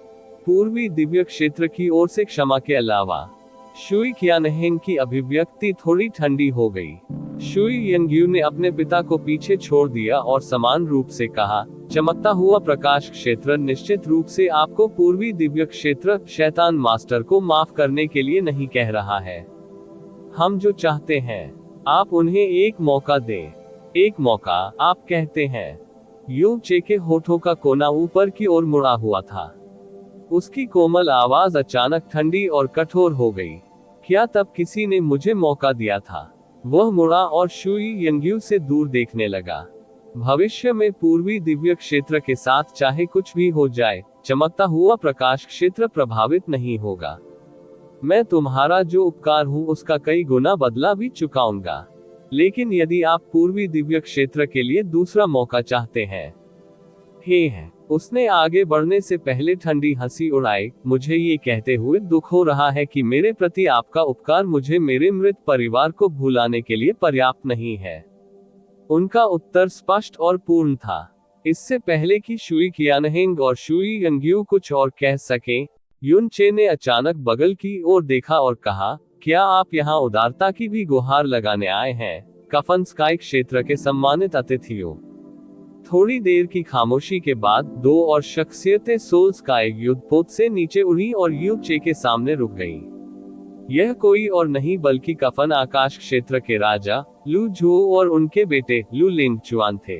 पूर्वी दिव्य क्षेत्र की ओर से क्षमा के अलावा। शुई क्यानहेंग की अभिव्यक्ति थोड़ी ठंडी हो गई। शुई यंगयू ने अपने पिता को पीछे छोड़ दिया और समान रूप से कहा, चमकता हुआ प्रकाश क्षेत्र निश्चित रूप से आपको पूर्वी दिव्य क्षेत्र शैतान मास्टर को माफ करने के लिए नहीं कह रहा है। हम जो चाहते हैं, आप उन्हें एक मौका दें। एक मौका, आप कहते हैं? यू चे के होठों का कोना ऊपर की ओर मुड़ा हुआ था। उसकी कोमल आवाज अचानक ठंडी और कठोर हो गई। क्या तब किसी ने मुझे मौका दिया था? वह मुड़ा और शुई यंग्यू से दूर देखने लगा। भविष्य में पूर्वी दिव्य क्षेत्र के साथ चाहे कुछ भी हो जाए, चमकता हुआ प्रकाश क्षेत्र प्रभावित नहीं होगा। मैं तुम्हारा जो उपकार हूं उसका कई गुना बदला भी चुकाऊंगा। लेकिन यदि आप पूर्वी दिव्य क्षेत्र के लिए दूसरा मौका चाहते हैं। हे, उसने आगे बढ़ने से पहले ठंडी हंसी उड़ाई। मुझे ये कहते हुए दुख हो रहा है कि मेरे प्रति आपका उपकार मुझे मेरे मृत परिवार को भुलाने के लिए पर्याप्त नहीं है। उनका उत्तर स्पष्ट और पूर्ण था। इससे पहले कि शुई कियानहेंग और शुई यंग्यू कुछ और कह सके, युन चे ने अचानक बगल की ओर देखा और कहा, क्या आप यहाँ उदारता की भी गुहार लगाने आए हैं? कफन स्काई क्षेत्र के सम्मानित अतिथियों। थोड़ी देर की खामोशी के बाद दो और शख्सियतें सोल स्काई युद्धपोत से नीचे उड़ी और यू चे के सामने रुक गईं। यह कोई और नहीं बल्कि कफन आकाश क्षेत्र के राजा लू झो और उनके बेटे लू लिंगचुआन थे।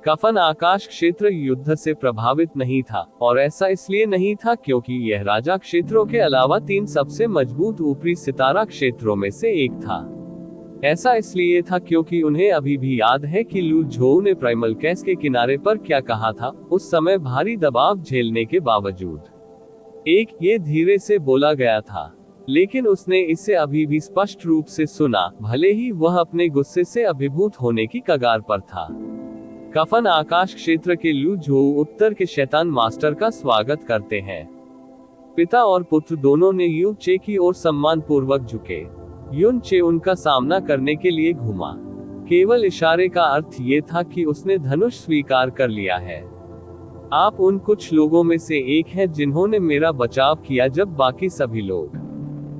कफन आकाश क्षेत्र युद्ध से प्रभावित नहीं था, और ऐसा इसलिए नहीं था क्योंकि यह राजा क्षेत्रों के अलावा 3 सबसे मजबूत ऊपरी सितारा क्षेत्रों में से एक था। ऐसा इसलिए था क्योंकि उन्हें अभी भी याद है कि लू झो ने प्राइमल कैस के किनारे पर क्या कहा था, उस समय भारी दबाव झेलने के बावजूद। ये धीरे से बोला गया था, लेकिन उसने इसे अभी भी स्पष्ट रूप से सुना, भले ही वह अपने गुस्से से अभिभूत होने की कगार पर था। कफन आकाश क्षेत्र के लू झो उत्तर के शैतान मास्टर का स्वागत करते हैं। पिता और पुत्र दोनों ने यू चे की ओर सम्मान पूर्वक झुके। युन चे उनका सामना करने के लिए घूमा। केवल इशारे का अर्थ ये था कि उसने धनुष स्वीकार कर लिया है। आप उन कुछ लोगों में से एक हैं जिन्होंने मेरा बचाव किया जब बाकी सभी लोग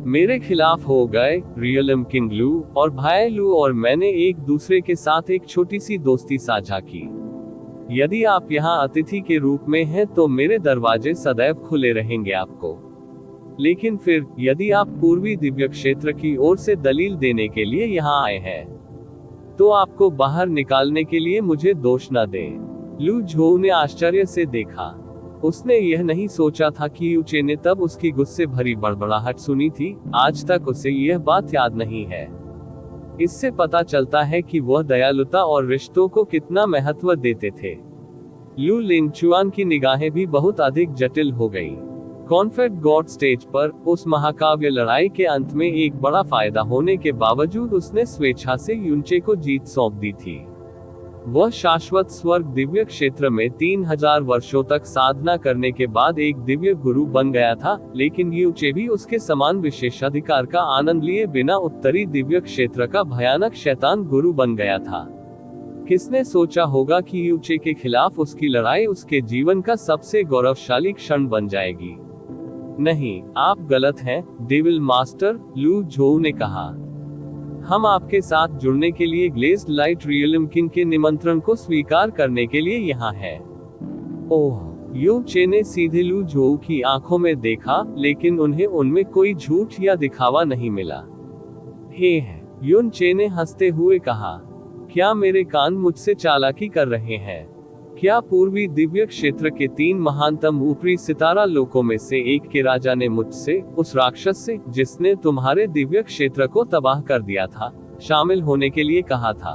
मेरे खिलाफ हो गए। रियलम किंग लू और भाई लू और मैंने एक दूसरे के साथ एक छोटी सी दोस्ती साझा की। यदि आप यहाँ अतिथि के रूप में हैं तो मेरे दरवाजे सदैव खुले रहेंगे आपको। लेकिन फिर, यदि आप पूर्वी दिव्य क्षेत्र की ओर से दलील देने के लिए यहाँ आए हैं, तो आपको बाहर निकालने के लिए मुझे दोष न दें। लू झो ने आश्चर्य से देखा। उसने यह नहीं सोचा था कि यू चे ने तब उसकी गुस्से भरी बड़बड़ाहट सुनी थी। आज तक उसे यह बात याद नहीं है। इससे पता चलता है कि वह दयालुता और रिश्तों को कितना महत्व देते थे। लू लिंगचुआन की निगाहें भी बहुत अधिक जटिल हो गईं। कॉन्फेड गॉड स्टेज पर उस महाकाव्य लड़ाई के अंत में एक बड़ा फायदा होने के बावजूद उसने स्वेच्छा से युनचे को जीत सौंप दी थी। वह शाश्वत स्वर्ग दिव्य क्षेत्र में 3000 वर्षों तक साधना करने के बाद एक दिव्य गुरु बन गया था, लेकिन यू चे भी उसके समान विशेषाधिकार का आनंद लिए बिना उत्तरी दिव्य क्षेत्र का भयानक शैतान गुरु बन गया था। किसने सोचा होगा कि यू चे के खिलाफ उसकी लड़ाई उसके जीवन का सबसे गौरवशाली क्षण बन जाएगी? नहीं, आप गलत हैं, डेविल मास्टर, लू झो ने कहा। हम आपके साथ जुड़ने के लिए ग्लेज्ड लाइट रियलम किंग के निमंत्रण को स्वीकार करने के लिए यहाँ हैं। ओह, यू चे ने सीधे लू झो की आंखों में देखा, लेकिन उन्हें उनमें कोई झूठ या दिखावा नहीं मिला। हे, युन चे ने हंसते हुए कहा, क्या मेरे कान मुझसे चालाकी कर रहे हैं? क्या पूर्वी दिव्य क्षेत्र के 3 महानतम ऊपरी सितारा लोकों में से एक के राजा ने मुझसे, उस राक्षस से जिसने तुम्हारे दिव्य क्षेत्र को तबाह कर दिया था, शामिल होने के लिए कहा था?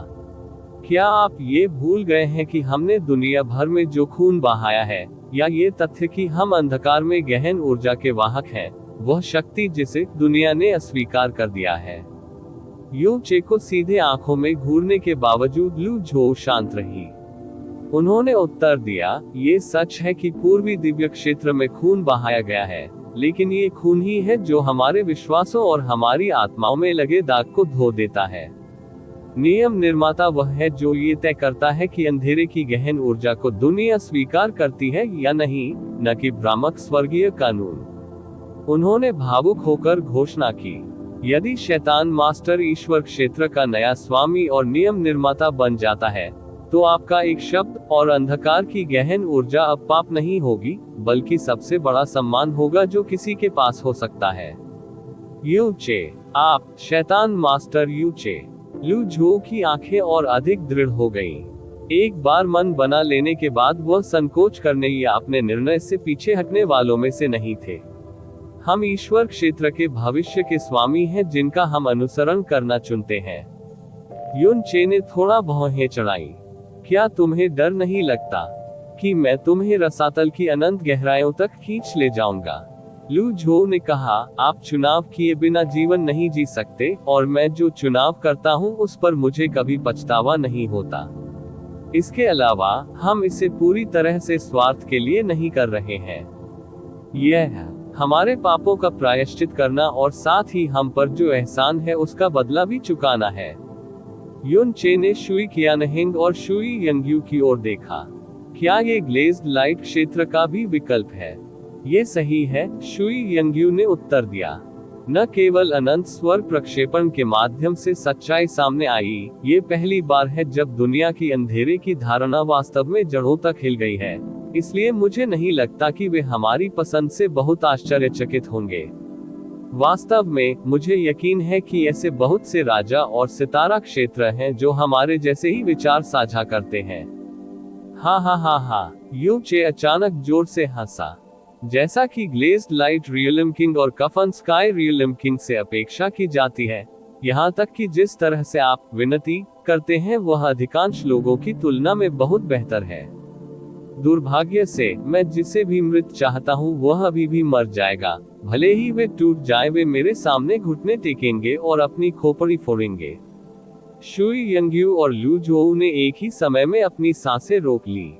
क्या आप ये भूल गए हैं कि हमने दुनिया भर में जो खून बहाया है, या ये तथ्य कि हम अंधकार में गहन ऊर्जा के वाहक हैं, वह शक्ति जिसे दुनिया ने अस्वीकार कर दिया है? यू चे को सीधे आंखों में घूरने के बावजूद लू झो शांत रही। उन्होंने उत्तर दिया, ये सच है कि पूर्वी दिव्य क्षेत्र में खून बहाया गया है, लेकिन ये खून ही है जो हमारे विश्वासों और हमारी आत्माओं में लगे दाग को धो देता है। नियम निर्माता वह है जो ये तय करता है कि अंधेरे की गहन ऊर्जा को दुनिया स्वीकार करती है या नहीं, न कि भ्रामक स्वर्गीय कानून। उन्होंने भावुक होकर घोषणा की, यदि शैतान मास्टर ईश्वर क्षेत्र का नया स्वामी और नियम निर्माता बन जाता है, तो आपका एक शब्द और अंधकार की गहन ऊर्जा अब पाप नहीं होगी, बल्कि सबसे बड़ा सम्मान होगा जो किसी के पास हो सकता है। यू चे, आप शैतान मास्टर यू चे। लू झो की आंखें और अधिक दृढ़ हो गईं। एक बार मन बना लेने के बाद वह संकोच करने या अपने निर्णय से पीछे हटने वालों में से नहीं थे। हम ईश्वर क्षेत्र के भविष्य के स्वामी हैं जिनका हम अनुसरण करना चुनते हैं। युन चे ने थोड़ा भौहें चढ़ाई। क्या तुम्हें डर नहीं लगता कि मैं तुम्हें रसातल की अनंत गहराइयों तक खींच ले जाऊंगा? लू झो ने कहा, आप चुनाव किए बिना जीवन नहीं जी सकते, और मैं जो चुनाव करता हूं उस पर मुझे कभी पछतावा नहीं होता। इसके अलावा हम इसे पूरी तरह से स्वार्थ के लिए नहीं कर रहे हैं। यह हमारे पापों का प्रायश्चित करना और साथ ही हम पर जो एहसान है उसका बदला भी चुकाना है। युन चे ने शुई कियानहेंग और शुई यंगयू की ओर देखा। क्या ये ग्लेज्ड लाइट क्षेत्र का भी विकल्प है? ये सही है, शुई यंगयू ने उत्तर दिया। न केवल अनंत स्वर्ग प्रक्षेपण के माध्यम से सच्चाई सामने आई, ये पहली बार है जब दुनिया की अंधेरे की धारणा वास्तव में जड़ों तक हिल गई है। इसलिए मुझे नहीं लगता कि वे हमारी पसंद से बहुत आश्चर्यचकित होंगे। वास्तव में मुझे यकीन है कि ऐसे बहुत से राजा और सितारा क्षेत्र हैं जो हमारे जैसे ही विचार साझा करते हैं। हा हा हा हा, यू चे अचानक जोर से हंसा। जैसा कि ग्लेज्ड लाइट रियलिम किंग और कफन स्काई रियलिम किंग से अपेक्षा की जाती है, यहाँ तक कि जिस तरह से आप विनती करते हैं वह अधिकांश लोगों की तुलना में बहुत बेहतर है। दुर्भाग्य से मैं जिसे भी मृत चाहता हूँ वह अभी भी मर जाएगा, भले ही वे टूट जाए। वे मेरे सामने घुटने टेकेंगे और अपनी खोपड़ी फोड़ेंगे। शुई यंगयू और लू झोऊ ने एक ही समय में अपनी सांसें रोक ली।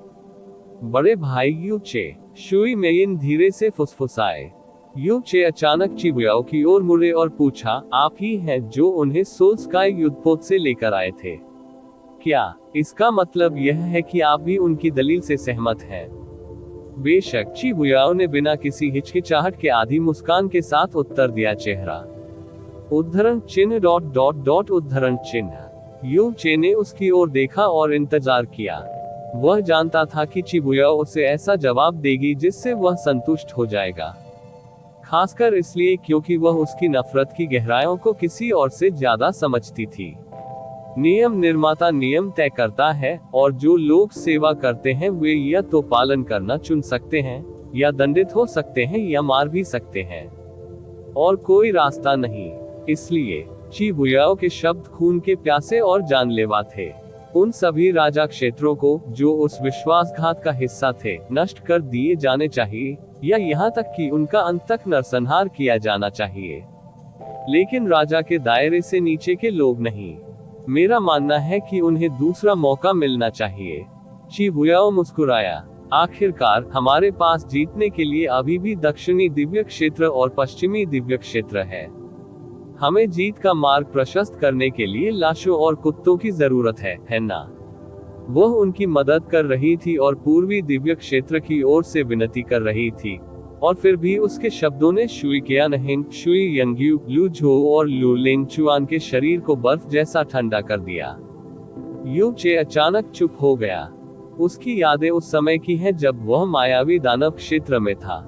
बड़े भाई यू चे, शुई मेइन धीरे से फुसफुसाए। यू चे अचानक चिबुयाओ की ओर मुड़े और पूछा, आप ही हैं जो उन्हें सोल स्काई युद्धपोत से लेकर आए थे? क्या इसका मतलब यह है कि आप भी उनकी दलील से सहमत हैं? बेशक, चिबुयाओ ने बिना किसी हिचकिचाहट के आधी मुस्कान के साथ उत्तर दिया। चेहरा उद्धरण चिन्ह ... उद्धरण चिन्ह। यू चे ने उसकी ओर देखा और इंतजार किया। वह जानता था कि चिबुयाओ उसे ऐसा जवाब देगी जिससे वह संतुष्ट हो जाएगा, खासकर इसलिए क्योंकि वह उसकी नफरत की गहराइयों को किसी और से ज्यादा समझती थी। नियम निर्माता नियम तय करता है, और जो लोग सेवा करते हैं वे या तो पालन करना चुन सकते हैं, या दंडित हो सकते हैं, या मार भी सकते हैं, और कोई रास्ता नहीं। इसलिए चिबुयाओ के शब्द खून के प्यासे और जानलेवा थे। उन सभी राजा क्षेत्रों को जो उस विश्वासघात का हिस्सा थे नष्ट कर दिए जाने चाहिए, या यहाँ तक कि उनका अंत तक नरसंहार किया जाना चाहिए, लेकिन राजा के दायरे से नीचे के लोग नहीं। मेरा मानना है कि उन्हें दूसरा मौका मिलना चाहिए। चिबुयाओ मुस्कुराया। आखिरकार हमारे पास जीतने के लिए अभी भी दक्षिणी दिव्य क्षेत्र और पश्चिमी दिव्य क्षेत्र है। हमें जीत का मार्ग प्रशस्त करने के लिए लाशों और कुत्तों की जरूरत है ना? वह उनकी मदद कर रही थी और पूर्वी दिव्य क्षेत्र की ओर से विनती कर रही थी, और फिर भी उसके शब्दों ने शुई कियानहेंग, शुई यंगयू, लू झोऊ और लू लेंगचुआन के शरीर को बर्फ जैसा ठंडा कर दिया। यू चे अचानक चुप हो गया। उसकी यादें उस समय की हैं जब वह मायावी दानव क्षेत्र में था।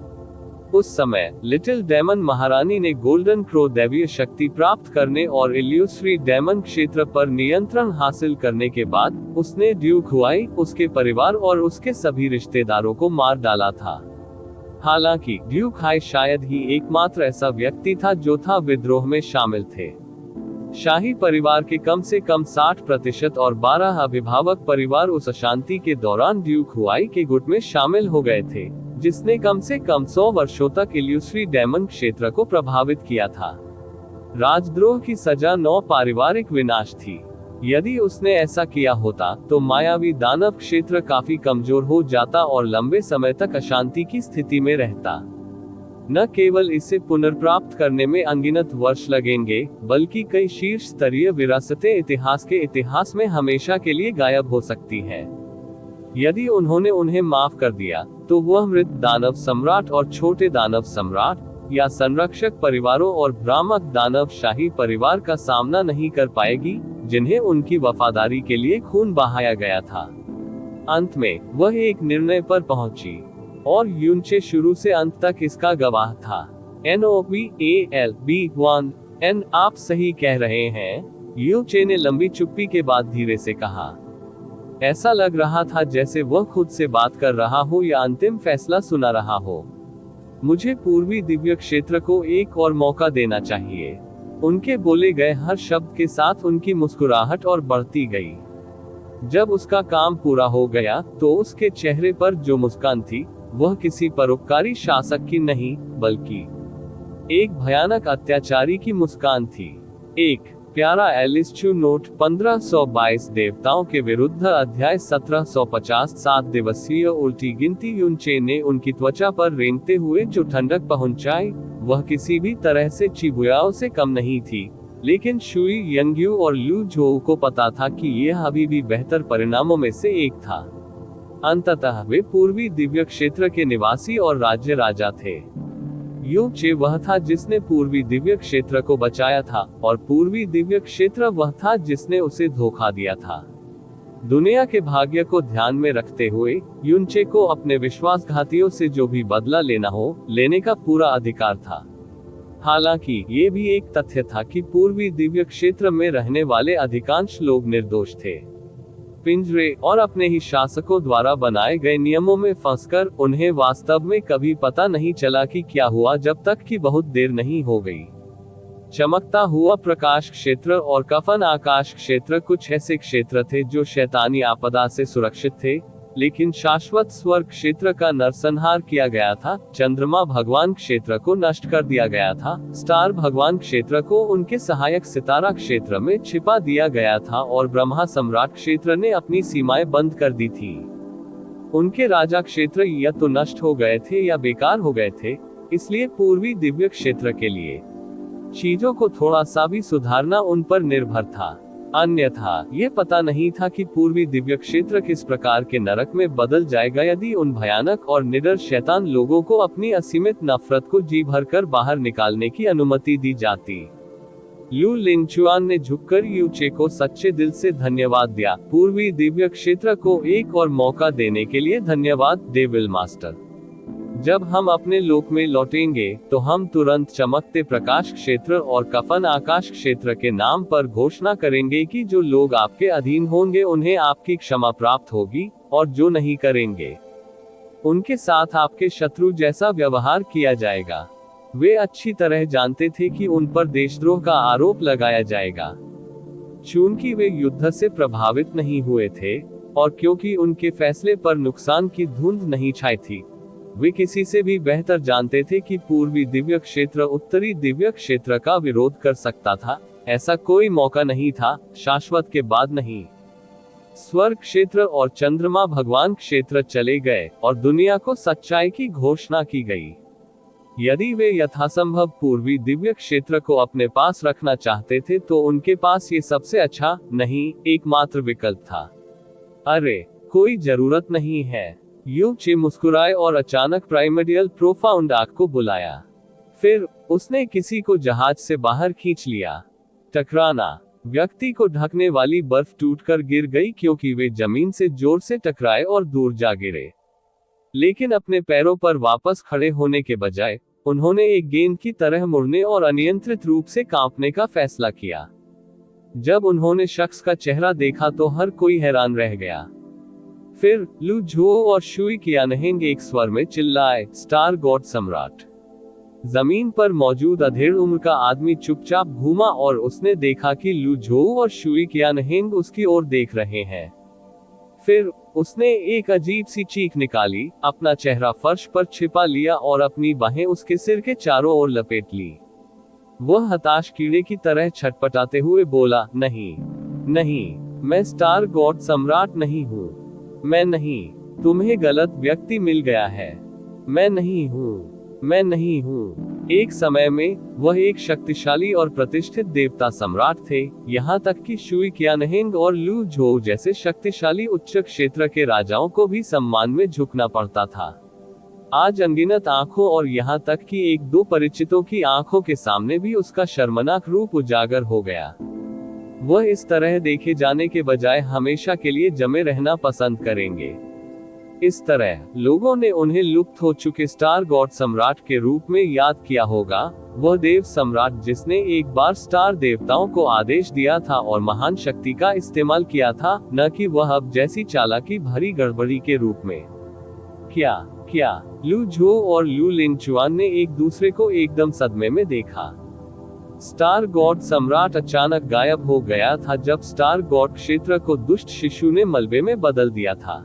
उस समय लिटिल डेमन महारानी ने गोल्डन क्रो दैवीय शक्ति प्राप्त करने और इल्यूसरी डेमन क्षेत्र पर नियंत्रण हासिल करने के बाद उसने ड्यूक हुआई, उसके परिवार और उसके सभी रिश्तेदारों को मार डाला था। हालांकि ड्यूक हाई शायद ही एकमात्र ऐसा व्यक्ति था जो था विद्रोह में शामिल थे। शाही परिवार के कम से कम 60% और 12 अभिभावक परिवार उस अशांति के दौरान ड्यूक हुआई के गुट में शामिल हो गए थे, जिसने कम से कम 100 वर्षों तक इल्यूसरी डेमन क्षेत्र को प्रभावित किया था। राजद्रोह की सजा 9 पारिवारिक विनाश थी। यदि उसने ऐसा किया होता तो मायावी दानव क्षेत्र काफी कमजोर हो जाता और लंबे समय तक अशांति की स्थिति में रहता। न केवल इसे पुनर्प्राप्त करने में अनगिनत वर्ष लगेंगे, बल्कि कई शीर्ष स्तरीय विरासतें इतिहास के इतिहास में हमेशा के लिए गायब हो सकती हैं। यदि उन्होंने उन्हें माफ कर दिया, तो वह मृत दानव सम्राट और छोटे दानव सम्राट, या संरक्षक परिवारों और भ्रामक दानव शाही परिवार का सामना नहीं कर पाएगी, जिन्हें उनकी वफादारी के लिए खून बहाया गया था। अंत में वह एक निर्णय पर पहुंची, और यूनचे शुरू से अंत तक इसका गवाह था। NOPALB1 आप सही कह रहे हैं, यूचे ने लंबी चुप्पी के बाद धीरे से कहा। ऐसा लग रहा था जैसे वह खुद से बात कर रहा हो या अंतिम फैसला सुना रहा हो। मुझे पूर्वी दिव्य क्षेत्र को एक और मौका देना चाहिए। उनके बोले गए हर शब्द के साथ उनकी मुस्कुराहट और बढ़ती गई। जब उसका काम पूरा हो गया तो उसके चेहरे पर जो मुस्कान थी वह किसी परोपकारी शासक की नहीं, बल्कि एक भयानक अत्याचारी की मुस्कान थी। एक प्यारा एलिस्चू नोट 1522 देवताओं के विरुद्ध अध्याय 1750 7 दिवसीय उल्टी गिनती। युनचे ने उनकी त्वचा पर रेंगते हुए जो ठंडक पहुंचाई वह किसी भी तरह से चिबुयाओ से कम नहीं थी, लेकिन शुई यंग्यू और लू झोउ को पता था कि यह अभी भी बेहतर परिणामों में से एक था। अंततः वे पूर्वी दिव्य क्षेत्र के निवासी और राज्य राजा थे। यू चे वह था जिसने पूर्वी दिव्य क्षेत्र को बचाया था, और पूर्वी दिव्य क्षेत्र वह था जिसने उसे धोखा दिया था। दुनिया के भाग्य को ध्यान में रखते हुए युनचे को अपने विश्वासघातियों से जो भी बदला लेना हो लेने का पूरा अधिकार था। हालांकि ये भी एक तथ्य था कि पूर्वी दिव्य क्षेत्र में रहने वाले अधिकांश लोग निर्दोष थे। पिंजरे और अपने ही शासकों द्वारा बनाए गए नियमों में फंसकर उन्हें वास्तव में कभी पता नहीं चला कि क्या हुआ जब तक कि बहुत देर नहीं हो गई। चमकता हुआ प्रकाश क्षेत्र और कफन आकाश क्षेत्र कुछ ऐसे क्षेत्र थे जो शैतानी आपदा से सुरक्षित थे, लेकिन शाश्वत स्वर्ग क्षेत्र का नरसंहार किया गया था। चंद्रमा भगवान क्षेत्र को नष्ट कर दिया गया था। स्टार भगवान क्षेत्र को उनके सहायक सितारा क्षेत्र में छिपा दिया गया था, और ब्रह्मा सम्राट क्षेत्र ने अपनी सीमाएं बंद कर दी थी। उनके राजा क्षेत्र या तो नष्ट हो गए थे या बेकार हो गए थे, इसलिए पूर्वी दिव्य क्षेत्र के लिए चीजों को थोड़ा सा भी सुधारना उन पर निर्भर था। अन्यथा ये पता नहीं था कि पूर्वी दिव्य क्षेत्र किस प्रकार के नरक में बदल जाएगा यदि उन भयानक और निडर शैतान लोगों को अपनी असीमित नफरत को जी भरकर बाहर निकालने की अनुमति दी जाती। लू लिंगचुआन ने झुककर यूचे को सच्चे दिल से धन्यवाद दिया। पूर्वी दिव्य क्षेत्र को एक और मौका देने के लिए धन्यवाद डेविल मास्टर। जब हम अपने लोक में लौटेंगे तो हम तुरंत चमकते प्रकाश क्षेत्र और कफन आकाश क्षेत्र के नाम पर घोषणा करेंगे कि जो लोग आपके अधीन होंगे उन्हें आपकी क्षमा प्राप्त होगी, और जो नहीं करेंगे उनके साथ आपके शत्रु जैसा व्यवहार किया जाएगा। वे अच्छी तरह जानते थे कि उन पर देशद्रोह का आरोप लगाया जाएगा। चूंकि वे युद्ध से प्रभावित नहीं हुए थे, और क्योंकि उनके फैसले पर नुकसान की धुंध नहीं छाई थी, वे किसी से भी बेहतर जानते थे कि पूर्वी दिव्य क्षेत्र उत्तरी दिव्य क्षेत्र का विरोध कर सकता था। ऐसा कोई मौका नहीं था, शाश्वत के बाद नहीं। स्वर्ग क्षेत्र और चंद्रमा भगवान क्षेत्र चले गए और दुनिया को सच्चाई की घोषणा की गई। यदि वे यथासंभव पूर्वी दिव्य क्षेत्र को अपने पास रखना चाहते थे तो उनके पास ये सबसे अच्छा नहीं, एकमात्र विकल्प था। अरे कोई जरूरत नहीं है। यू चे मुस्कुराए और अचानक प्राइमर्डियल प्रोफाउंड आग को बुलाया। फिर उसने किसी को जहाज से बाहर खींच लिया। टकराना। व्यक्ति को ढकने वाली बर्फ टूटकर गिर गई क्योंकि वे जमीन से जोर से टकराए और दूर जा गिरे। लेकिन अपने पैरों पर वापस खड़े होने के बजाय उन्होंने एक गेंद की तरह मुड़ने और अनियंत्रित रूप से कांपने का फैसला किया। जब उन्होंने शख्स का चेहरा देखा तो हर कोई हैरान रह गया। फिर लू झो और शुई कियानहेंग एक स्वर में चिल्लाए, स्टार गॉड सम्राट। जमीन पर मौजूद अधेड़ उम्र का आदमी चुपचाप घूमा और उसने देखा कि लू झो और शुई कियानहेंग उसकी ओर देख रहे हैं। फिर उसने एक अजीब सी चीख निकाली, अपना चेहरा फर्श पर छिपा लिया और अपनी बाहें उसके सिर के चारों ओर लपेट ली। वह हताश कीड़े की तरह छटपटाते हुए बोला, नहीं, नहीं, मैं स्टार गॉड सम्राट नहीं हूँ। मैं नहीं, तुम्हें गलत व्यक्ति मिल गया है। मैं नहीं हूँ, मैं नहीं हूँ। एक समय में वह एक शक्तिशाली और प्रतिष्ठित देवता सम्राट थे, यहाँ तक कि शुई कियानहेंग और लू झो जैसे शक्तिशाली उच्च क्षेत्र के राजाओं को भी सम्मान में झुकना पड़ता था। आज अनगिनत आंखों और यहाँ तक कि एक दो परिचितों की आंखों के सामने भी उसका शर्मनाक रूप उजागर हो गया। वह इस तरह देखे जाने के बजाय हमेशा के लिए जमे रहना पसंद करेंगे। इस तरह लोगों ने उन्हें लुप्त हो चुके स्टार गॉड सम्राट के रूप में याद किया होगा, वह देव सम्राट जिसने एक बार स्टार देवताओं को आदेश दिया था और महान शक्ति का इस्तेमाल किया था, न कि वह अब जैसी चालाकी भरी गड़बड़ी के रूप में। क्या लू झो और लू लिनचुआन ने एक दूसरे को एकदम सदमे में देखा। स्टार गॉड सम्राट अचानक गायब हो गया था जब स्टार गॉड क्षेत्र को दुष्ट शिशु ने मलबे में बदल दिया था।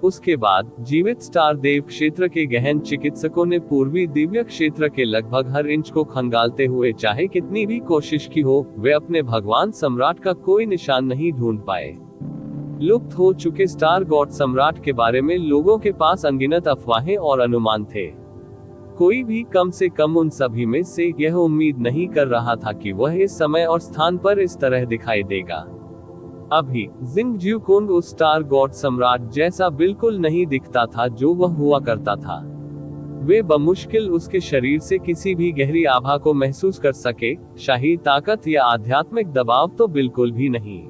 उसके बाद जीवित स्टार देव क्षेत्र के गहन चिकित्सकों ने पूर्वी दिव्य क्षेत्र के लगभग हर इंच को खंगालते हुए चाहे कितनी भी कोशिश की हो, वे अपने भगवान सम्राट का कोई निशान नहीं ढूंढ पाए। लुप्त हो चुके स्टार गॉड सम्राट के बारे में लोगों के पास अनगिनत अफवाहें और अनुमान थे। कोई भी कम से कम उन सभी में से यह उम्मीद नहीं कर रहा था कि वह इस समय और स्थान पर इस तरह दिखाई देगा। अभी जिंग ज्यूकोंग उस स्टार गॉड सम्राट जैसा बिल्कुल नहीं दिखता था जो वह हुआ करता था। वे बमुश्किल उसके शरीर से किसी भी गहरी आभा को महसूस कर सके, शाही ताकत या आध्यात्मिक दबाव तो बिल्कुल भी नहीं।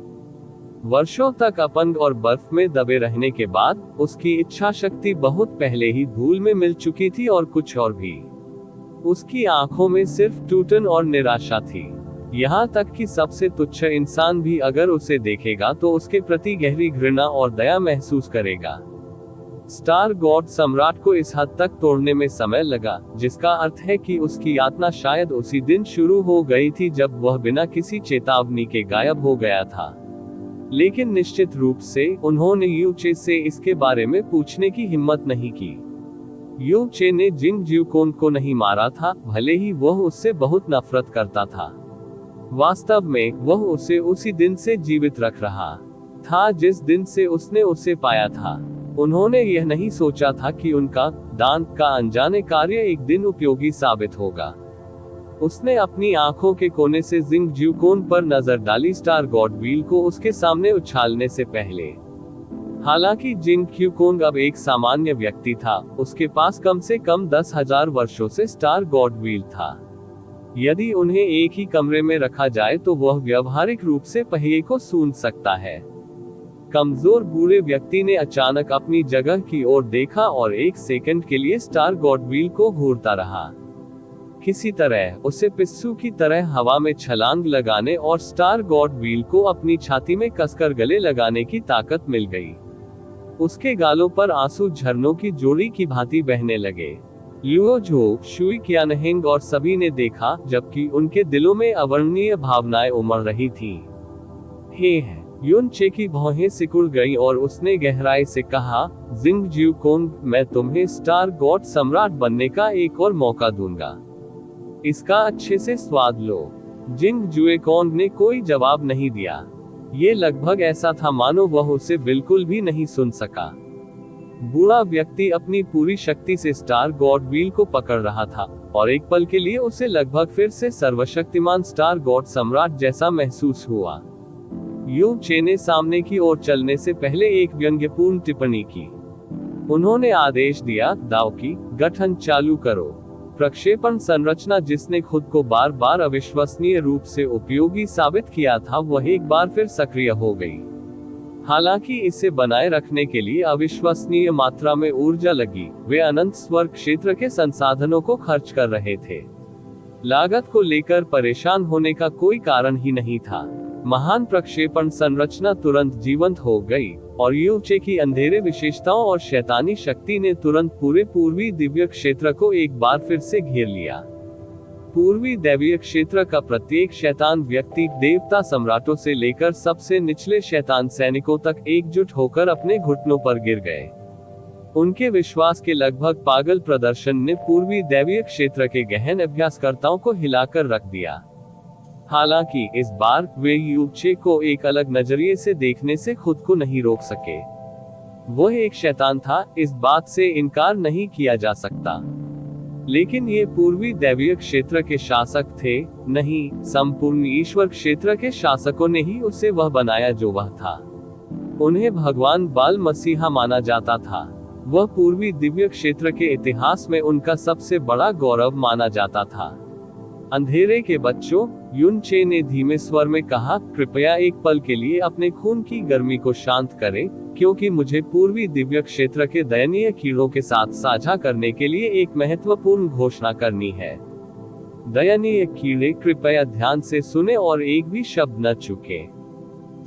वर्षों तक अपंग और बर्फ में दबे रहने के बाद उसकी इच्छा शक्ति बहुत पहले ही धूल में मिल चुकी थी और कुछ और भी। उसकी आंखों में सिर्फ टूटन और निराशा थी। यहाँ तक कि सबसे तुच्छ इंसान भी अगर उसे देखेगा तो उसके प्रति गहरी घृणा और दया महसूस करेगा। स्टार गॉड सम्राट को इस हद तक तोड़ने में समय लगा, जिसका अर्थ है कि उसकी यातना शायद उसी दिन शुरू हो गई थी जब वह बिना किसी चेतावनी के गायब हो गया था। लेकिन निश्चित रूप से उन्होंने यू चे से इसके बारे में पूछने की हिम्मत नहीं की। यू चे ने जिंग ज्यूकोंग को नहीं मारा था, भले ही वह उससे बहुत नफरत करता था। वास्तव में वह उसे उसी दिन से जीवित रख रहा था जिस दिन से उसने उसे पाया था। उन्होंने यह नहीं सोचा था कि उनका दान का अनजाने कार्य एक दिन उपयोगी साबित होगा। उसने अपनी आंखों के कोने से जिंग ज्यूकोंग पर नजर डाली, स्टार गॉड व्हील को उसके सामने उछालने से पहले। हालांकि जिंग ज्यूकोंग अब एक सामान्य व्यक्ति था, उसके पास कम से कम 10,000 वर्षों से स्टार गॉड व्हील था। यदि उन्हें एक ही कमरे में रखा जाए तो वह व्यावहारिक रूप से पहिए को सूंघ सकता है। कमजोर बूढ़े व्यक्ति ने अचानक अपनी जगह की ओर देखा और एक सेकंड के लिए स्टार गॉड व्हील को घूरता रहा। किसी तरह उसे पिस्सू की तरह हवा में छलांग लगाने और स्टार गॉड व्हील को अपनी छाती में कसकर गले लगाने की ताकत मिल गई। उसके गालों पर आंसू झरनों की जोड़ी की भांति बहने लगे। लियो झो, शुई क्यानहेंग और सभी ने देखा, जबकि उनके दिलों में अवर्णनीय भावनाएं उमड़ रही थीं। हे युन चे की भौहें सिकुड़ गईं और उसने गहराई से कहा, जिंग ज्यूकोंग, मैं तुम्हें स्टार गॉड सम्राट बनने का एक और मौका दूंगा। इसका अच्छे से स्वाद लो। जिंग ज्यूकोंग ने कोई जवाब नहीं दिया। ये लगभग ऐसा था मानो वह उसे बिल्कुल भी नहीं सुन सका। बूढ़ा व्यक्ति अपनी पूरी शक्ति से स्टार गॉड व्हील को पकड़ रहा था और एक पल के लिए उसे लगभग फिर से सर्वशक्तिमान स्टार गॉड सम्राट जैसा महसूस हुआ। यू चे ने सामने की ओर चलने से पहले एक व्यंग्यपूर्ण टिप्पणी की। उन्होंने आदेश दिया, दाव की गठन चालू करो। प्रक्षेपण संरचना जिसने खुद को बार बार अविश्वसनीय रूप से उपयोगी साबित किया था, वह एक बार फिर सक्रिय हो गई। हालांकि इसे बनाए रखने के लिए अविश्वसनीय मात्रा में ऊर्जा लगी, वे अनंत स्वर क्षेत्र के संसाधनों को खर्च कर रहे थे। लागत को लेकर परेशान होने का कोई कारण ही नहीं था। महान प्रक्षेपण संरचना तुरंत जीवंत हो गई और यू चे की अंधेरे विशेषताओं और शैतानी शक्ति ने तुरंत पूरे पूर्वी दिव्य क्षेत्र को एक बार फिर से घेर लिया। पूर्वी दैवीय क्षेत्र का प्रत्येक शैतान व्यक्ति देवता सम्राटों से लेकर सबसे निचले शैतान सैनिकों तक एकजुट होकर अपने घुटनों पर गिर गए। उनके विश्वास के लगभग पागल प्रदर्शन ने पूर्वी दैवीय क्षेत्र के गहन अभ्यासकर्ताओं को हिलाकर रख दिया। हालांकि इस बार वे यू चे को एक अलग नजरिए से देखने से खुद को नहीं रोक सके। वह एक शैतान था, इस बात से इनकार नहीं किया जा सकता। लेकिन ये पूर्वी दैवीय क्षेत्र के शासक थे, नहीं, संपूर्ण ईश्वर क्षेत्र के शासकों ने ही उसे वह बनाया जो वह था। उन्हें भगवान बाल मसीहा माना जाता था। वह पूर्वी दिव्य क्षेत्र के इतिहास में उनका सबसे बड़ा गौरव माना जाता था। अंधेरे के बच्चों, युन चे ने धीमे स्वर में कहा, कृपया एक पल के लिए अपने खून की गर्मी को शांत करें। क्योंकि मुझे पूर्वी दिव्य क्षेत्र के दयनीय कीड़ों के साथ साझा करने के लिए एक महत्वपूर्ण घोषणा करनी है। दयनीय कीड़े, कृपया ध्यान से सुने और एक भी शब्द न चूके,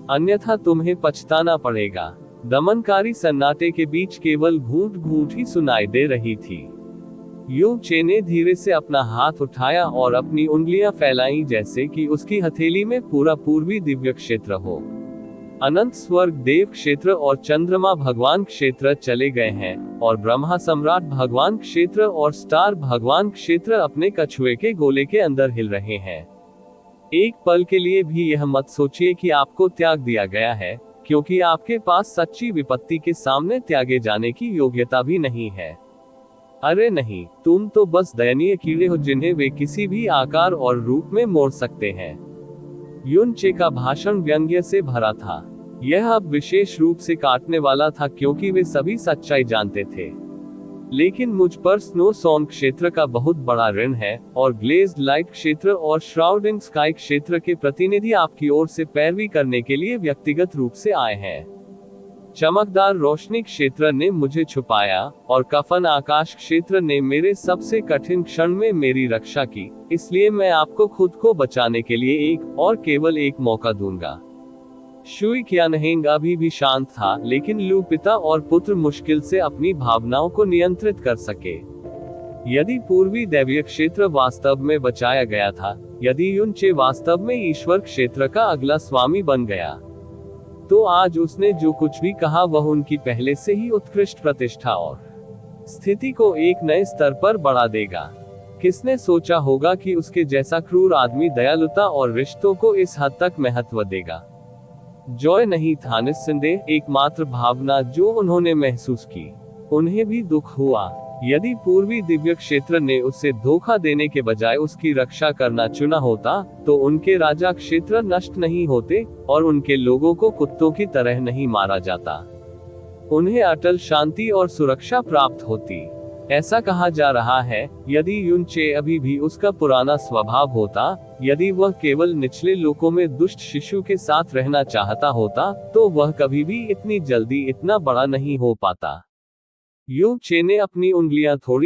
अन्यथा तुम्हें पछताना पड़ेगा। दमनकारी सन्नाटे के बीच केवल घूंट घूंट ही सुनाई दे रही थी। यू चे ने धीरे से अपना हाथ उठाया और अपनी उंगलियां फैलाई जैसे कि उसकी हथेली में पूरा पूर्वी दिव्य क्षेत्र हो। अनंत स्वर्ग देव क्षेत्र और चंद्रमा भगवान क्षेत्र चले गए हैं, और ब्रह्मा सम्राट भगवान क्षेत्र और स्टार भगवान क्षेत्र अपने कछुए के गोले के अंदर हिल रहे हैं। एक पल के लिए भी यह मत सोचिए कि आपको त्याग दिया गया है, क्योंकि आपके पास सच्ची विपत्ति के सामने त्यागे जाने की योग्यता भी नहीं है। अरे नहीं, तुम तो बस दयनीय कीड़े हो जिन्हें वे किसी भी आकार और रूप में मोड़ सकते हैं। युन चे का भाषण व्यंग्य से भरा था। यह अब विशेष रूप से काटने वाला था क्योंकि वे सभी सच्चाई जानते थे। लेकिन मुझ पर स्नो सॉन क्षेत्र का बहुत बड़ा ऋण है, और ग्लेज्ड लाइट क्षेत्र और श्राउडिंग स्काई क्षेत्र के प्रतिनिधि आपकी ओर से पैरवी करने के लिए व्यक्तिगत रूप से आए हैं। चमकदार रोशनी क्षेत्र ने मुझे छुपाया, और कफन आकाश क्षेत्र ने मेरे सबसे कठिन क्षण में मेरी रक्षा की, इसलिए मैं आपको खुद को बचाने के लिए एक और केवल एक मौका दूंगा। शुई क्यानहेंग अभी भी शांत था, लेकिन लू पिता और पुत्र मुश्किल से अपनी भावनाओं को नियंत्रित कर सके। यदि पूर्वी दैवीय क्षेत्र वास्तव में बचाया गया था, यदि युन चे वास्तव में ईश्वर क्षेत्र का अगला स्वामी बन गया, तो आज उसने जो कुछ भी कहा वह उनकी पहले से ही उत्कृष्ट प्रतिष्ठा और स्थिति को एक नए स्तर पर बढ़ा देगा। किसने सोचा होगा कि उसके जैसा क्रूर आदमी दयालुता और रिश्तों को इस हद तक महत्व देगा। जॉय नहीं था निस्संदेह एकमात्र भावना जो उन्होंने महसूस की। उन्हें भी दुख हुआ। यदि पूर्वी दिव्य क्षेत्र ने उसे धोखा देने के बजाय उसकी रक्षा करना चुना होता, तो उनके राजा क्षेत्र नष्ट नहीं होते, और उनके लोगों को कुत्तों की तरह नहीं मारा जाता। उन्हें अटल शांति और सुरक्षा प्राप्त होती। ऐसा कहा जा रहा है, यदि युन चे अभी भी उसका पुराना स्वभाव होता, यदि वह केवल निचले लोकों में दुष्ट शिशु के साथ रहना चाहता होता, तो वह कभी भी इतनी जल्दी इतना बड़ा नहीं हो पाता। यू चे ने अपनी उंगलियां थोड़ी